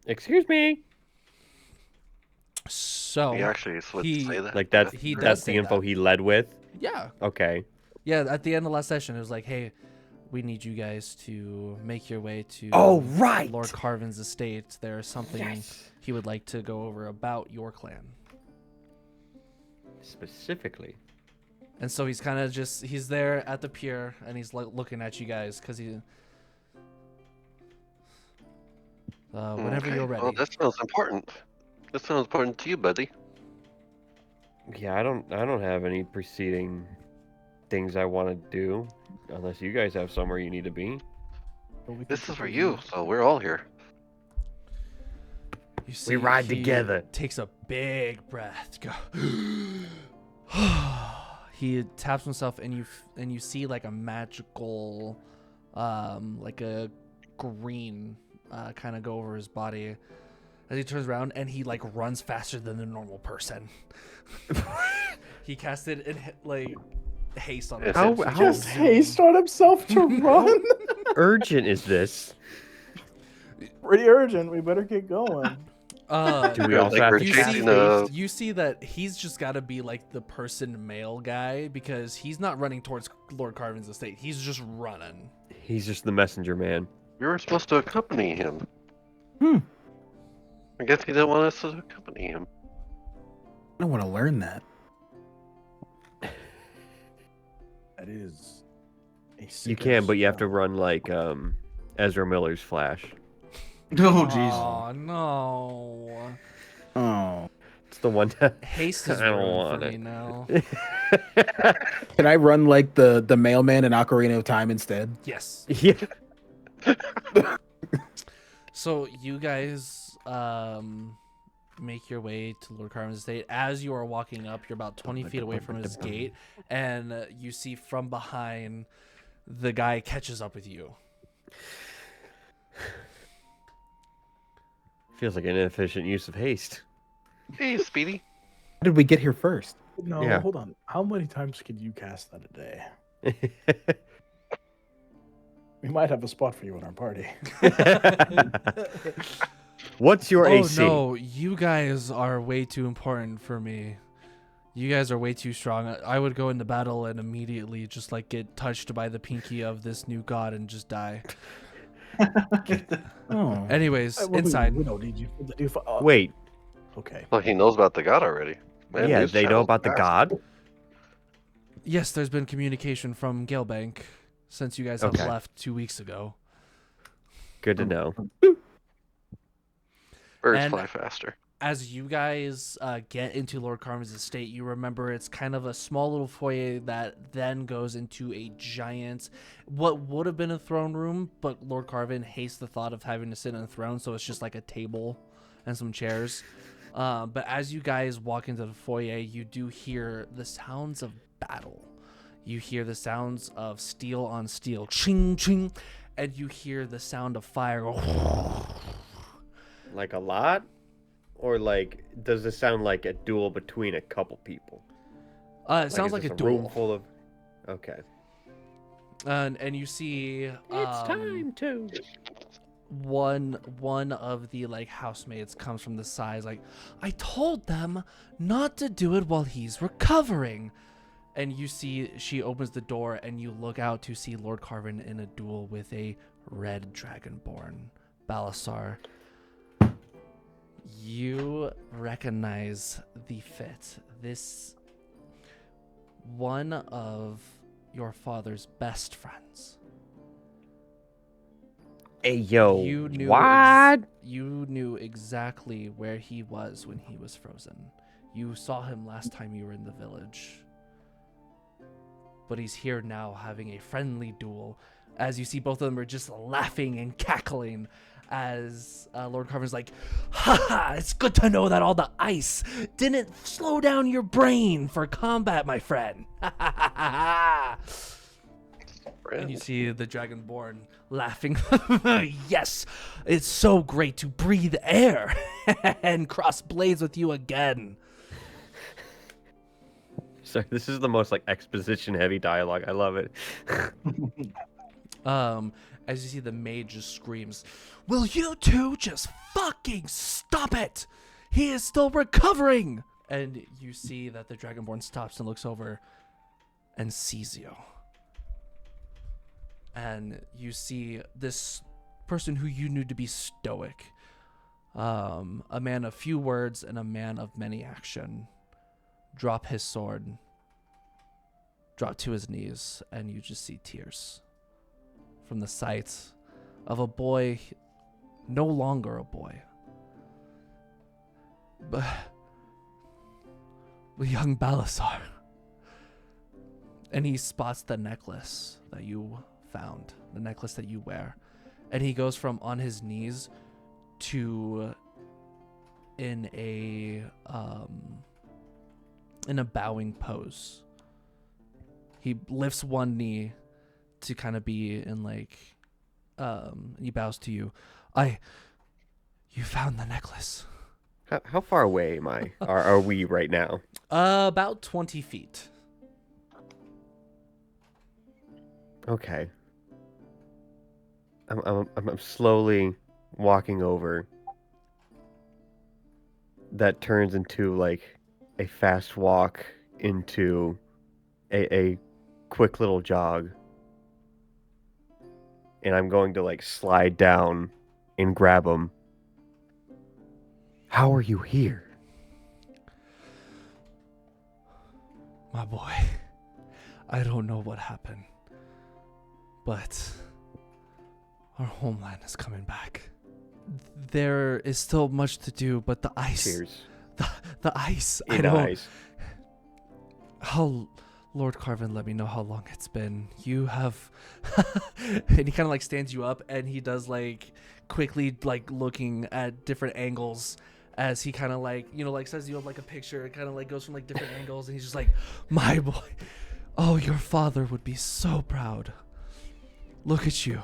Excuse me. So He actually would say that. Like that's He does that's say the info that. he led with. yeah, Okay. yeah. At the end of last session, it was like, hey, we need you guys to make your way to Right. Lord Carvin's estate. There's something he would like to go over about your clan. Specifically. And so he's kind of he's there at the pier, and he's like looking at you guys because he. Whenever you're ready. Well, that sounds important. That sounds important to you, buddy. Yeah, I don't have any preceding things I want to do, unless you guys have somewhere you need to be. This is for you, so we're all here. You see, ride he together. Takes a big breath. Go. He taps himself, and you see like a magical, like a green, kind of go over his body. As he turns around, and he like runs faster than a normal person. He casted like haste on himself. How Just haste on himself to run. urgent is this? Pretty urgent. We better get going. Do we Yeah, also like have we're to you chasing see, the- you see that he's just got to be like the person male guy, because he's not running towards Lord Carvin's estate. He's just running. He's just the messenger man. We were supposed to accompany him. I guess he didn't want us to accompany him. I don't want to learn that. That is. You can, but you have to run like Ezra Miller's Flash. Oh, jeez. Oh no! Oh. It's the one that Haste is I don't ruined want for me it. now. Can I run like the mailman in Ocarina of Time instead? Yes. Yeah. So you guys make your way to Lord Carvin's estate. As you are walking up, you're about 20 feet away from his gate, and you see from behind the guy catches up with you. Feels like an inefficient use of haste. Hey, Speedy. How did we get here first? No, Yeah. hold on. How many times can you cast that a day? We might have a spot for you in our party. What's your Oh AC? no, you guys are way too important for me. You guys are way too strong. I would go into battle and immediately just like get touched by the pinky of this new god and just die. Oh. Anyways, Well, inside. We don't need you. Wait, Okay. Well, he knows about the god already. Man, yeah, news they know travels about the fast. god? Yes, there's been communication from Galebank since you guys have Okay. left 2 weeks ago. Good to know. Birds And- fly faster. As you guys get into Lord Carvin's estate, you remember it's kind of a small little foyer that then goes into a giant, what would have been a throne room, but Lord Carvin hates the thought of having to sit on a throne, so it's just like a table and some chairs. But as you guys walk into the foyer, you do hear the sounds of battle. You hear the sounds of steel on steel, ching ching, and you hear the sound of fire go. Like a lot? Or like, does this sound like a duel between a couple people? It sounds is like this a room duel. full of. Okay. And you see to. one of the like housemates comes from the side, like, I told them not to do it while he's recovering. And you see she opens the door, and you look out to see Lord Carvin in a duel with a red dragonborn, Balasar. You recognize the fit. This one of your father's best friends. Hey, yo. You knew what? you knew exactly where he was when he was frozen. You saw him last time you were in the village. But he's here now having a friendly duel. As you see, both of them are just laughing and cackling as Lord Carvin's like, haha, it's good to know that all the ice didn't slow down your brain for combat, my friend. And you see the Dragonborn laughing. Yes, it's so great to breathe air and cross blades with you again. So this is the most like exposition heavy dialogue. I love it. As you see the mage just screams, "Will you two just fucking stop it? He is still recovering!" And you see that the Dragonborn stops and looks over and sees you. And you see this person who you knew to be stoic, a man of few words and a man of many action, drop his sword, drop to his knees, and you just see tears from the sight of a boy, no longer a boy, but young Balasar. And he spots the necklace that you found, the necklace that you wear, and he goes from on his knees to in a bowing pose. He lifts one knee to kind of be in like he bows to you. You found the necklace. How far away am I? Are we right now? About 20 feet. Okay. I'm slowly walking over. That turns into like a fast walk into a quick little jog. And I'm going to like slide down and grab him. How are you here? My boy, I don't know what happened, but our homeland is coming back. There is still much to do, but the ice. Cheers. The ice. In I don't. eyes. How Lord Carvin let me know how long it's been. You have, and he kind of like stands you up, and he does like quickly like looking at different angles as he kind of like like says you have like a picture. It kind of like goes from like different angles, and he's just like, my boy, oh, your father would be so proud. Look at you,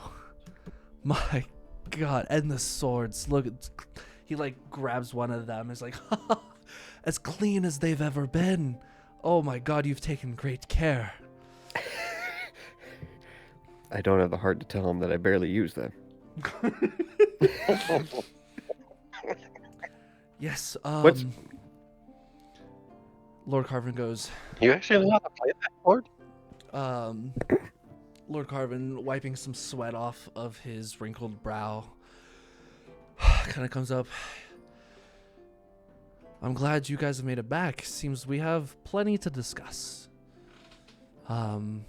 my God, and the swords. Look, he like grabs one of them. It's like, as clean as they've ever been. Oh my God, you've taken great care. I don't have the heart to tell him that I barely use them. Yes, What's- Lord Carvin goes, You actually know how to play that board? Lord Carvin, wiping some sweat off of his wrinkled brow, kind of comes up. I'm glad you guys have made it back. Seems we have plenty to discuss. And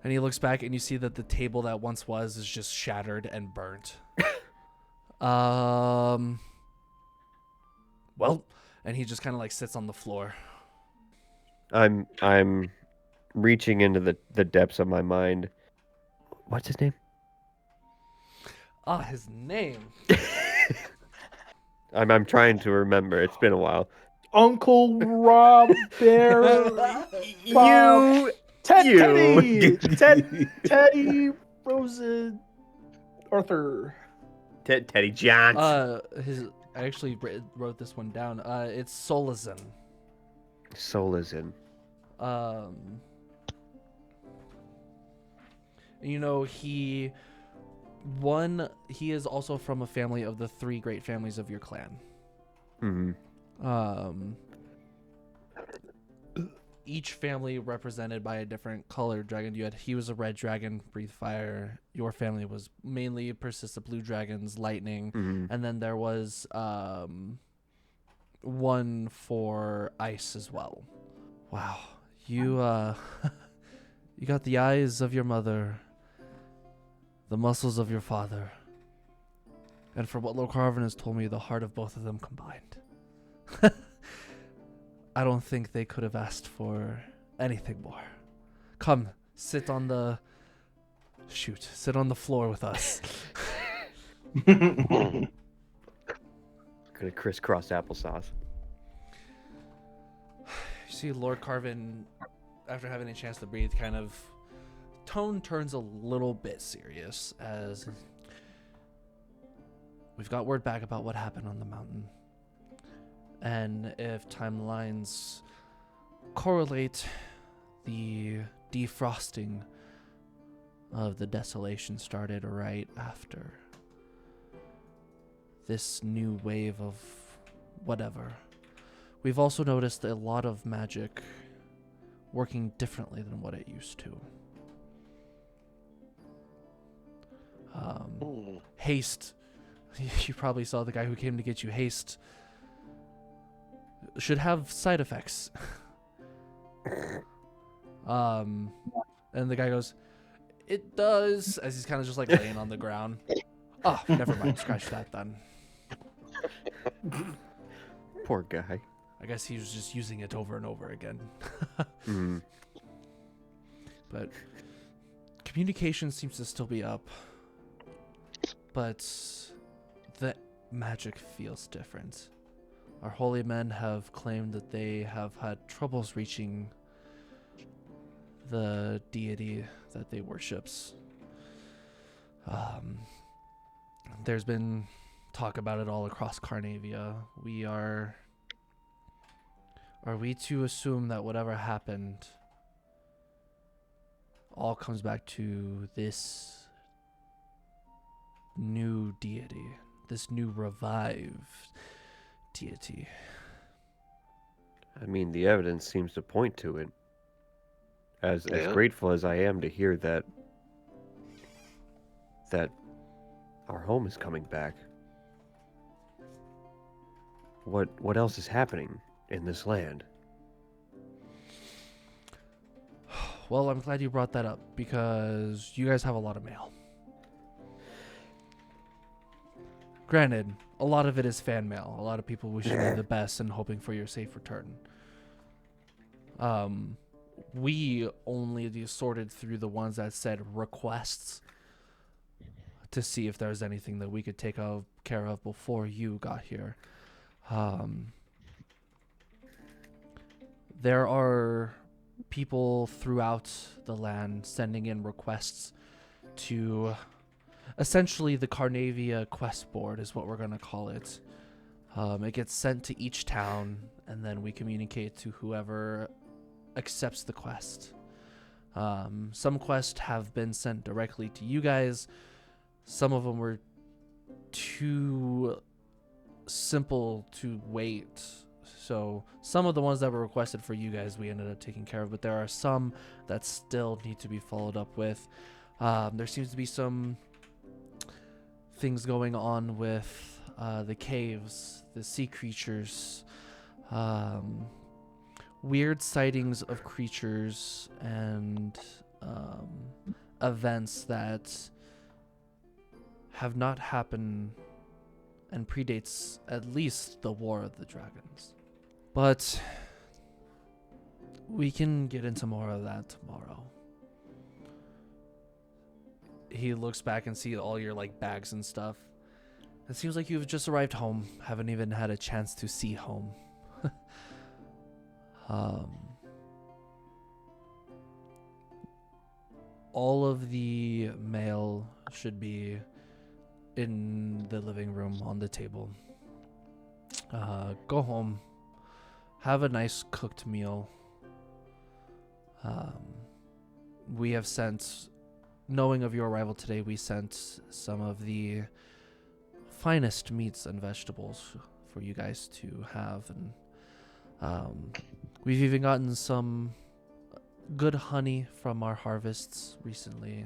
he looks back, and you see that the table that once was is just shattered and burnt. Well, and he just kind of like sits on the floor. I'm reaching into the depths of my mind. What's his name? His name. I'm trying to remember. It's been a while. Uncle Rob Bear. Bob, Teddy Rosen Arthur. Teddy Johnson. I actually wrote this one down. It's Solazin. Solazin. He is also from a family of the 3 great families of your clan. Mm-hmm. Each family represented by a different colored dragon. He was a red dragon, breathe fire. Your family was mainly persistent blue dragons, lightning, and then there was one for ice as well. Wow, you you got the eyes of your mother, the muscles of your father, and from what Lord Carvin has told me, the heart of both of them combined. I don't think they could have asked for anything more. Come, sit on the floor with us. Gonna crisscross applesauce. You see Lord Carvin after having a chance to breathe, kind of tone turns a little bit serious as we've got word back about what happened on the mountain. And if timelines correlate, the defrosting of the desolation started right after this new wave of whatever. We've also noticed a lot of magic working differently than what it used to. Haste. You probably saw the guy who came to get you. Haste should have side effects. And the guy goes, "It does," as he's kind of just like laying on the ground. Oh, never mind. Scratch that then. Poor guy. I guess he was just using it over and over again. But communication seems to still be up. But the magic feels different. Our holy men have claimed that they have had troubles reaching the deity that they worships. There's been talk about it all across Carnavia. Are we to assume that whatever happened all comes back to this new deity, this new revived deity? I mean, the evidence seems to point to it. As grateful as I am to hear that our home is coming back. What else is happening in this land? Well, I'm glad you brought that up because you guys have a lot of mail. Granted, a lot of it is fan mail. A lot of people wishing you the best and hoping for your safe return. We only sorted through the ones that said requests to see if there's anything that we could take care of before you got here. There are people throughout the land sending in requests to essentially the Carnavia quest board is what we're going to call it. It gets sent to each town and then we communicate to whoever accepts the quest. Some quests have been sent directly to you guys. Some of them were too simple to wait. So some of the ones that were requested for you guys we ended up taking care of, but there are some that still need to be followed up with. There seems to be some things going on with the caves, the sea creatures, weird sightings of creatures and events that have not happened and predates at least the War of the Dragons. But we can get into more of that tomorrow. He looks back and sees all your bags and stuff. It seems like you've just arrived home, haven't even had a chance to see home. All of the mail should be in the living room on the table. Go home, have a nice cooked meal. We have sent, knowing of your arrival today, we sent some of the finest meats and vegetables for you guys to have, and we've even gotten some good honey from our harvests recently.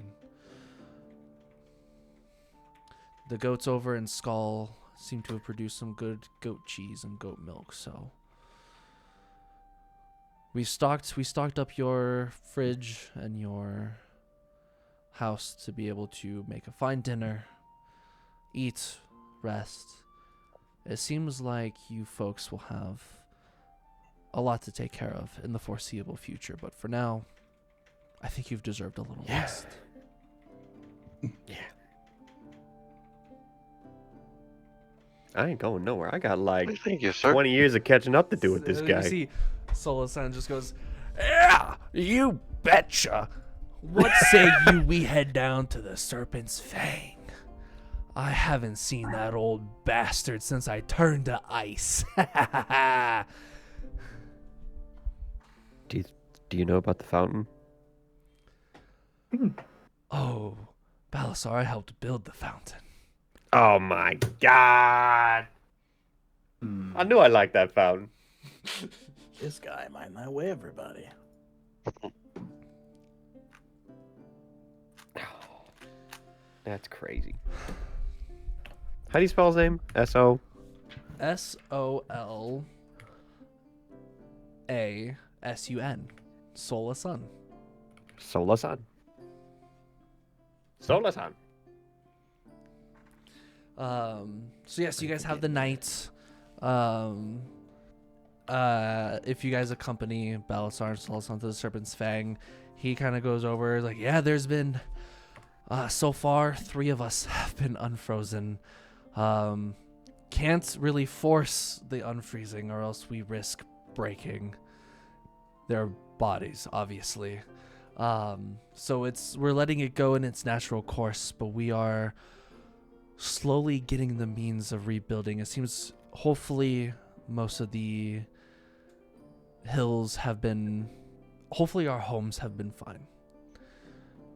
The goats over in Skull seem to have produced some good goat cheese and goat milk, so we stocked up your fridge and your house to be able to make a fine dinner, eat, rest. It seems like you folks will have a lot to take care of in the foreseeable future, but for now, I think you've deserved a little rest. Yeah. I ain't going nowhere. I got Thank you, sir. 20 years of catching up to do with this You guy. see, Solasan just goes, "Yeah, You betcha. What say you we head down to the Serpent's Fang? I haven't seen that old bastard since I turned to ice. Do you know about the fountain? Oh, Balasar, I helped build the fountain. Oh my god! I knew I liked that fountain. This guy might not weigh everybody. That's crazy. How do you spell his name? S-O? S-O-L-A-S-U-N. Solasun. Solasan. Solasan. So yes, you guys have the night. If you guys accompany Balasar and Solasan to the Serpent's Fang, he kind of goes over like, yeah, there's been so far 3 of us have been unfrozen. Can't really force the unfreezing or else we risk breaking their bodies, obviously. So we're letting it go in its natural course, but we are slowly getting the means of rebuilding. It seems hopefully most of the hills have been, hopefully our homes have been fine.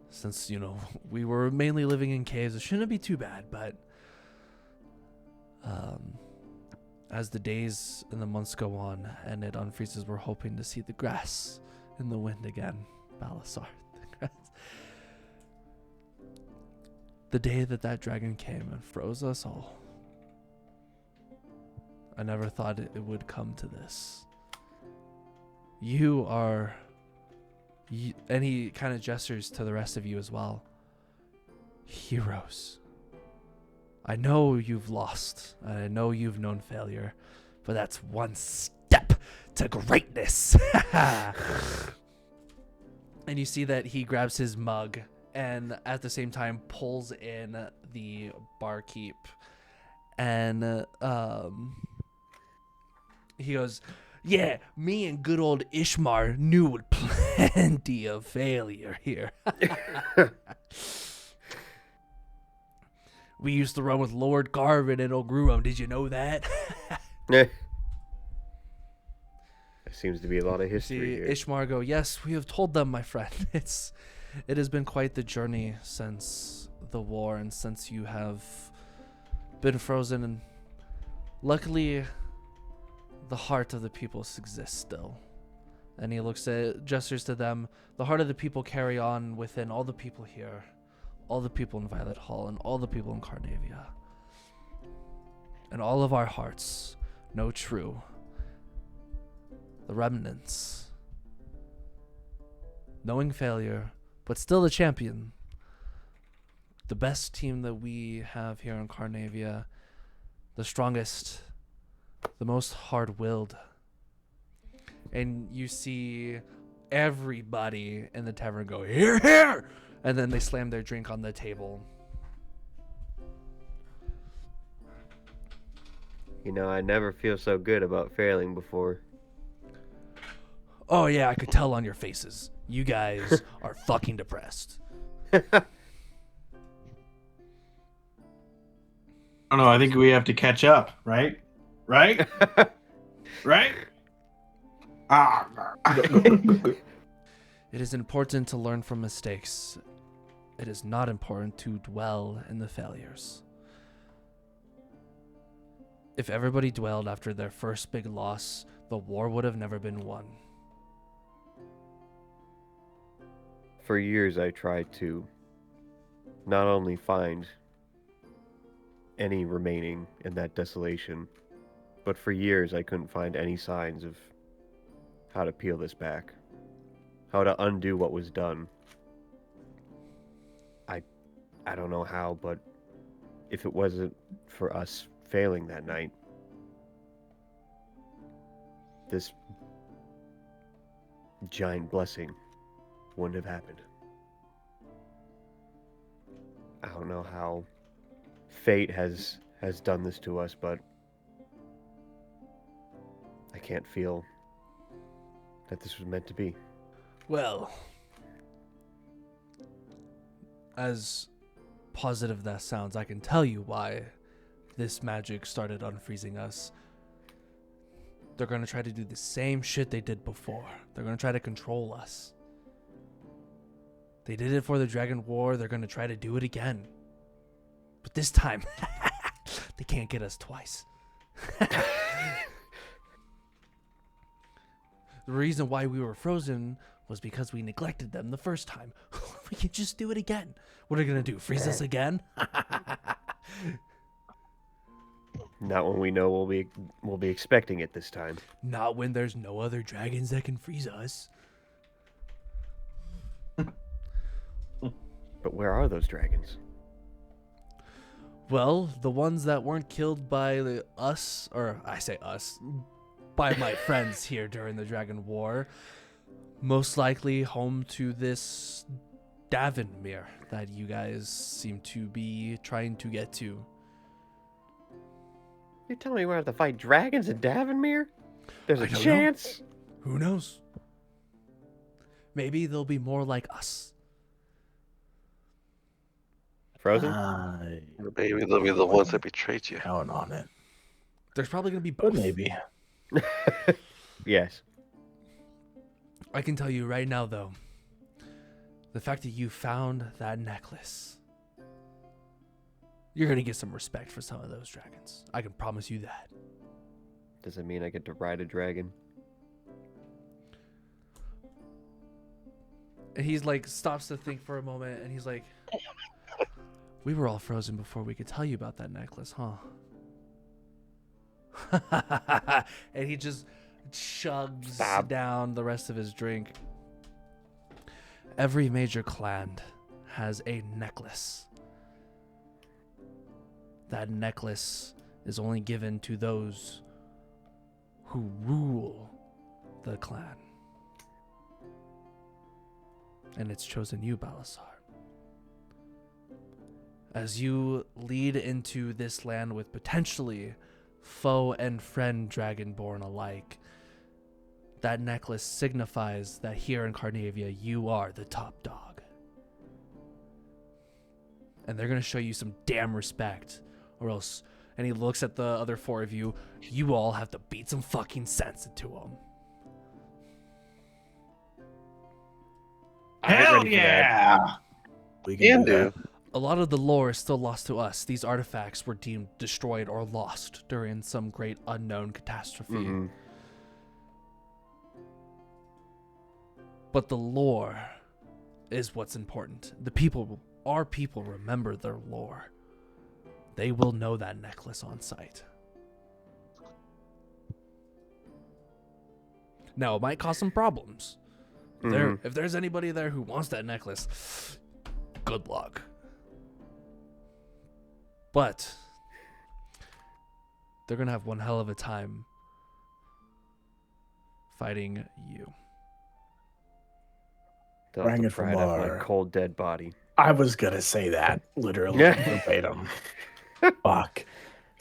Since, we were mainly living in caves, it shouldn't be too bad, but as the days and the months go on and it unfreezes, we're hoping to see the grass in the wind again. Balasar, the grass. The day that dragon came and froze us all, I never thought it would come to this. You are... and he kind of gestures to the rest of you as well. Heroes. I know you've lost, and I know you've known failure, but that's one step to greatness. And you see that he grabs his mug and at the same time pulls in the barkeep. And he goes, yeah, me and good old Ishmar knew plenty of failure here. We used to run with Lord Garvin and Ogrurum. Did you know that? There seems to be a lot of history here. Ishmar go, yes, we have told them, my friend. It has been quite the journey since the war and since you have been frozen. And luckily, the heart of the people exists still. And he gestures to them. The heart of the people carry on within all the people here, all the people in Violet Hall, and all the people in Carnavia. And all of our hearts know true. The remnants. Knowing failure, but still the champion. The best team that we have here in Carnavia. The strongest. The most hard-willed. And you see everybody in the tavern go, here, here! And then they slam their drink on the table. I never feel so good about failing before. Oh yeah, I could tell on your faces. You guys are fucking depressed. I don't know. I think we have to catch up, right? Right? Right? It is important to learn from mistakes. It is not important to dwell in the failures. If everybody dwelled after their first big loss, the war would have never been won. For years I tried to not only find any remaining in that desolation, but for years I couldn't find any signs of how to peel this back, how to undo what was done. I don't know how, but if it wasn't for us failing that night, this giant blessing wouldn't have happened. I don't know how fate has done this to us, but I can't feel that this was meant to be. Well, as positive that sounds, I can tell you why this magic started unfreezing us. They're going to try to do the same shit they did before. They're going to try to control us. They did it for the Dragon War. They're going to try to do it again. But this time, they can't get us twice. The reason why we were frozen was because we neglected them the first time. We can just do it again. What are they going to do? Freeze us again? Not when we know we'll be expecting it this time. Not when there's no other dragons that can freeze us. But where are those dragons? Well, the ones that weren't killed by us, or I say us, by my friends here during the Dragon War, most likely home to this Davonmere that you guys seem to be trying to get to. You're telling me we're going to have to fight dragons in Davonmere? There's I a don't chance? Who knows? Maybe they'll be more like us. Frozen? Maybe they'll be the ones that betrayed you. Count on it. There's probably going to be But both. maybe. Yes. I can tell you right now, though, the fact that you found that necklace, you're going to get some respect for some of those dragons. I can promise you that. Does it mean I get to ride a dragon? And he's like, stops to think for a moment, and he's like, we were all frozen before we could tell you about that necklace, huh? And he just chugs Stop. down the rest of his drink. Every major clan has a necklace. That necklace is only given to those who rule the clan. And it's chosen you, Balasar. As you lead into this land with potentially foe and friend dragonborn alike, that necklace signifies that here in Carnavia, you are the top dog. And they're going to show you some damn respect, or else, and he looks at the other four of you, you all have to beat some fucking sense into them. I ain't Hell ready for that. yeah! We Can do that. do. A lot of the lore is still lost to us. These artifacts were deemed destroyed or lost during some great unknown catastrophe. Mhm. But the lore is what's important. Our people remember their lore. They will know that necklace on sight. Now, it might cause some problems. If there's anybody there who wants that necklace, good luck. But they're going to have one hell of a time fighting you. They'll have Bring to it from pry it out our- my cold dead body. I was gonna say that literally Yeah. verbatim. Fuck,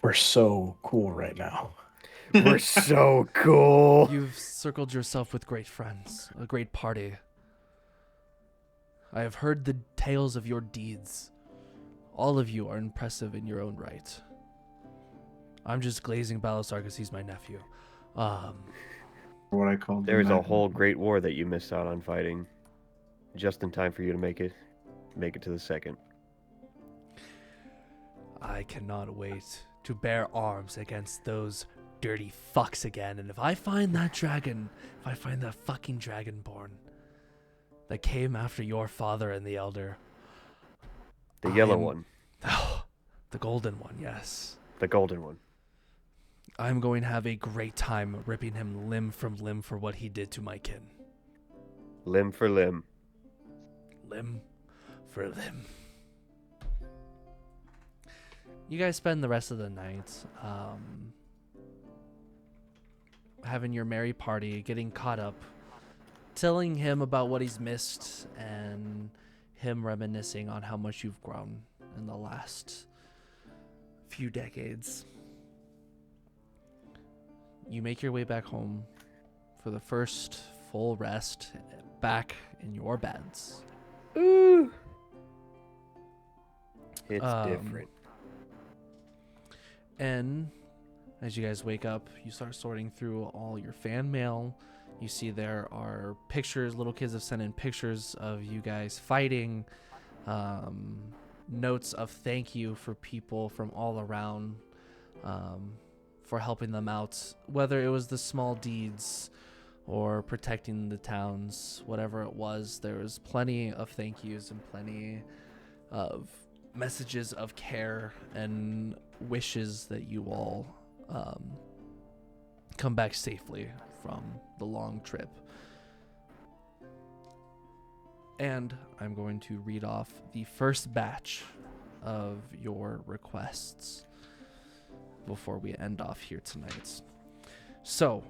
we're so cool right now. We're so cool. You've circled yourself with great friends, a great party. I have heard the tales of your deeds. All of you are impressive in your own right. I'm just glazing Balasar because he's my nephew. What I call There was a whole great war that you missed out on fighting, just in time for you to make it to the second. I cannot wait to bear arms against those dirty fucks again. And if I find that dragon, if I find that fucking dragonborn that came after your father and the elder, The yellow I'm- one, the golden one, yes. the golden one. I'm going to have a great time ripping him limb from limb for what he did to my kin. Limb for limb. Limb for limb. You guys spend the rest of the night having your merry party, getting caught up, telling him about what he's missed, and him reminiscing on how much you've grown in the last few decades. You make your way back home for the first full rest back in your beds. Ooh. It's Um, different. And as you guys wake up, you start sorting through all your fan mail. You see there are pictures, little kids have sent in pictures of you guys fighting, notes of thank you for people from all around for helping them out, whether it was the small deeds or protecting the towns, whatever it was. There was plenty of thank yous and plenty of messages of care and wishes that you all come back safely from the long trip. And I'm going to read off the first batch of your requests before we end off here tonight. So,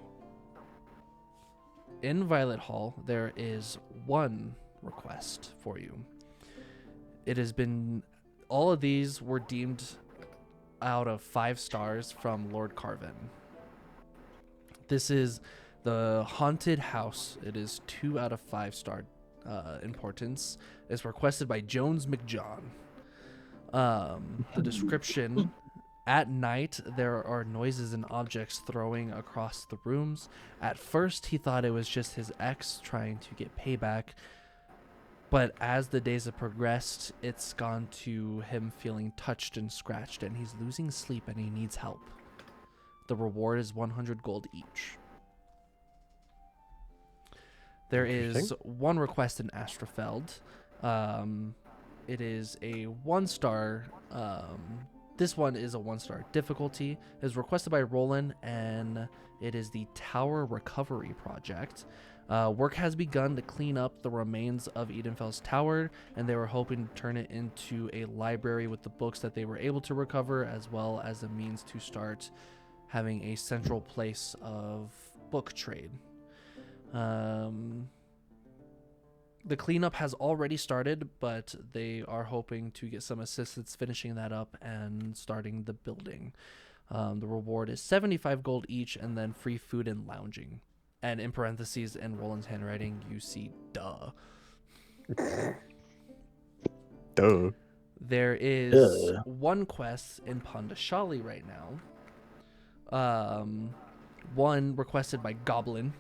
in Violet Hall, there is one request for you. It has been, all of these were deemed out of 5 stars from Lord Carvin. This is the haunted house. It is 2 out of 5 star importance. It's requested by Jones McJohn. The description: at night, there are noises and objects throwing across the rooms. At first, he thought it was just his ex trying to get payback. But as the days have progressed, it's gone to him feeling touched and scratched, and he's losing sleep and he needs help. The reward is 100 gold each. There is one request in Astrafeld. It is a 1-star. This one is a 1-star difficulty. It is requested by Roland, and it is the Tower Recovery Project. Work has begun to clean up the remains of Edenfell's Tower, and they were hoping to turn it into a library with the books that they were able to recover, as well as a means to start having a central place of book trade. The cleanup has already started, but they are hoping to get some assistance finishing that up and starting the building. The reward is 75 gold each, and then free food and lounging. And in parentheses, in Roland's handwriting, you see duh. Duh. There is one quest in Pandashali right now. One requested by Goblin.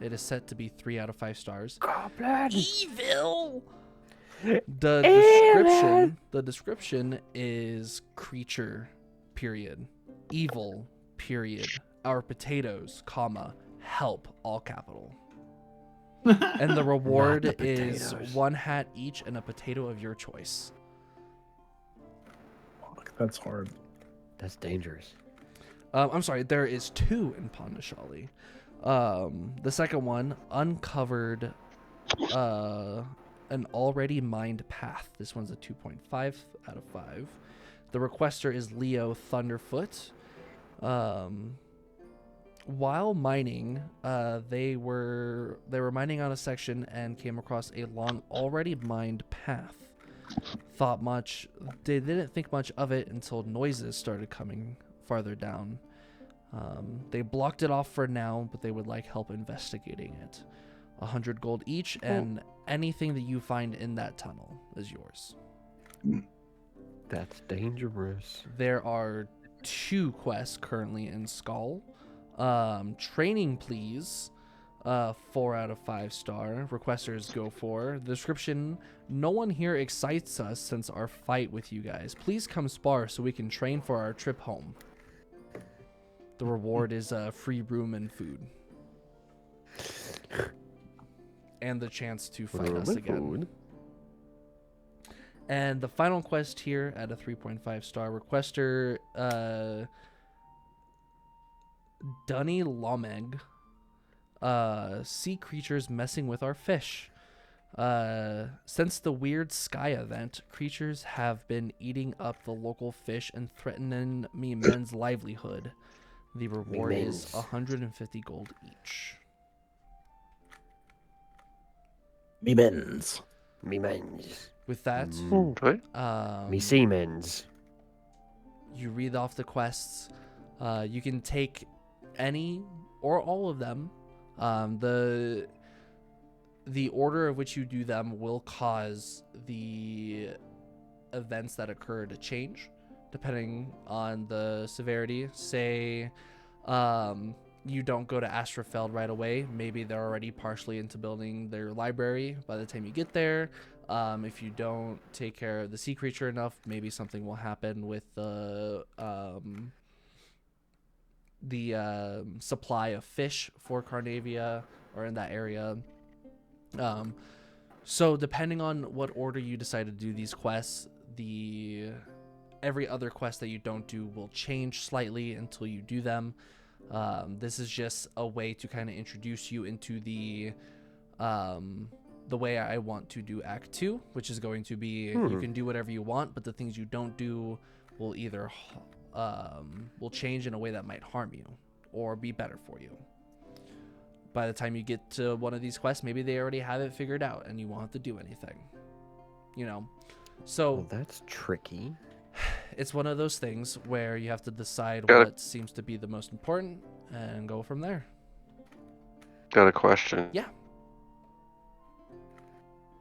It is set to be 3 out of 5 stars. Goblin. Evil. The description is creature, period. Evil, period. Our potatoes, comma, help, all capital. And the reward is 1 hat each and a potato of your choice. Fuck, that's hard. That's dangerous. I'm sorry, there is 2 in Pandashali. The second one, uncovered an already mined path. This one's a 2.5 out of 5. The requester is Leo Thunderfoot. While mining, they were mining on a section and came across a long already mined path. They didn't think much of it until noises started coming farther down. They blocked it off for now, but they would like help investigating it. 100 gold each, and anything that you find in that tunnel is yours. That's dangerous. There are 2 quests currently in Skull. Training, please. 4 out of 5 star. Requesters go for. The description: no one here excites us since our fight with you guys. Please come spar so we can train for our trip home. The reward is free room and food. And the chance to fight us again. And the final quest here at a 3.5 star requester, Dunny Lomeg. Sea creatures messing with our fish. Since the weird sky event, creatures have been eating up the local fish and threatening me men's livelihood. The reward is 150 gold each. Me men's. Me men's. With that, Okay. Me Siemens. you read off the quests. You can take any or all of them. the order of which you do them will cause the events that occur to change depending on the severity. Say you don't go to Astrafeld right away. Maybe they're already partially into building their library by the time you get there. If you don't take care of the sea creature enough, maybe something will happen with the supply of fish for Carnavia or in that area. So depending on what order you decide to do these quests, every other quest that you don't do will change slightly until you do them. This is just a way to kind of introduce you into the way I want to do Act 2, which is going to be you can do whatever you want, but the things you don't do will either will change in a way that might harm you or be better for you. By the time you get to one of these quests, maybe they already have it figured out and you won't have to do anything. You know? So Well, that's tricky. it's one of those things where you have to decide what seems to be the most important and go from there. Got a question. Yeah.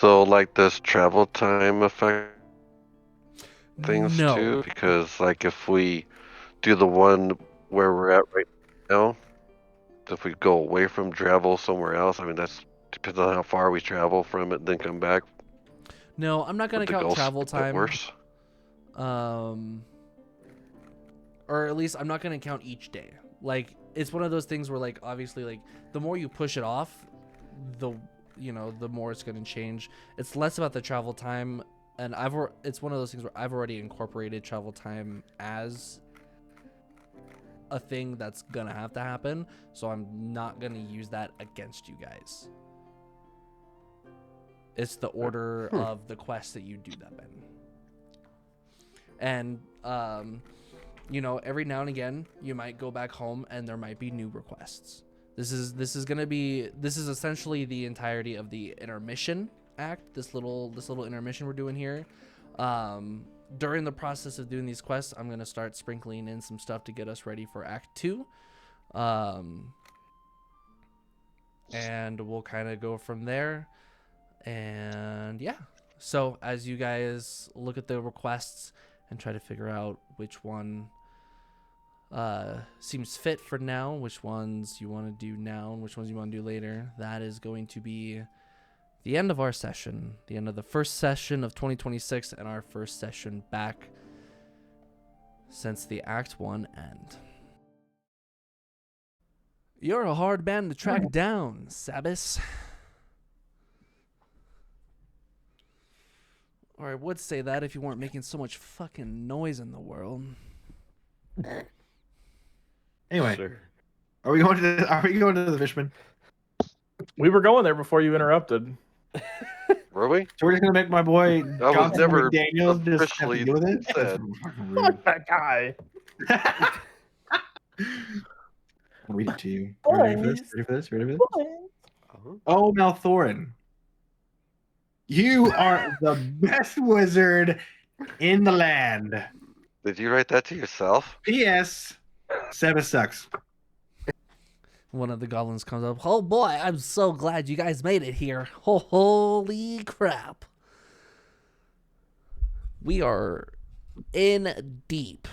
So, like, does travel time affect things No. too? Because, like, if we do the one where we're at right now, if we go away from travel somewhere else, I mean, that's depends on how far we travel from it, then come back. No, I'm not going Would to the count ghosts travel get time. worse? Or at least I'm not going to count each day. Like, it's one of those things where, like, obviously, like, the more you push it off, the more it's going to change. It's less about the travel time, and it's one of those things where I've already incorporated travel time as a thing that's going to have to happen, so I'm not going to use that against you guys. It's the order of the quests that you do them in. And, every now and again, you might go back home and there might be new requests. This is essentially the entirety of the intermission act, this little intermission we're doing here. During the process of doing these quests, I'm going to start sprinkling in some stuff to get us ready for Act 2. And we'll kind of go from there. And yeah, so as you guys look at the requests and try to figure out which one seems fit for now, which ones you want to do now, and which ones you want to do later, that is going to be the end of our session, the end of the first session of 2026, and our first session back since the Act 1 end. You're a hard band to track down, Sabas. Or I would say that if you weren't making so much fucking noise in the world. Anyway, Sure. are we going to the Fishman? We were going there before you interrupted. Were we? So we're just gonna make my boy That was Johnson never McDaniels just have to officially deal with it. That's said. fucking rude. Fuck that guy. I'll read it to you. You ready for this? Ready for this? Ready for this? Oh, Maelthorin, you are the best wizard in the land. Did you write that to yourself? P.S. Sabas sucks. One of the goblins comes up. Oh boy, I'm so glad you guys made it here. Holy crap. We are in deep.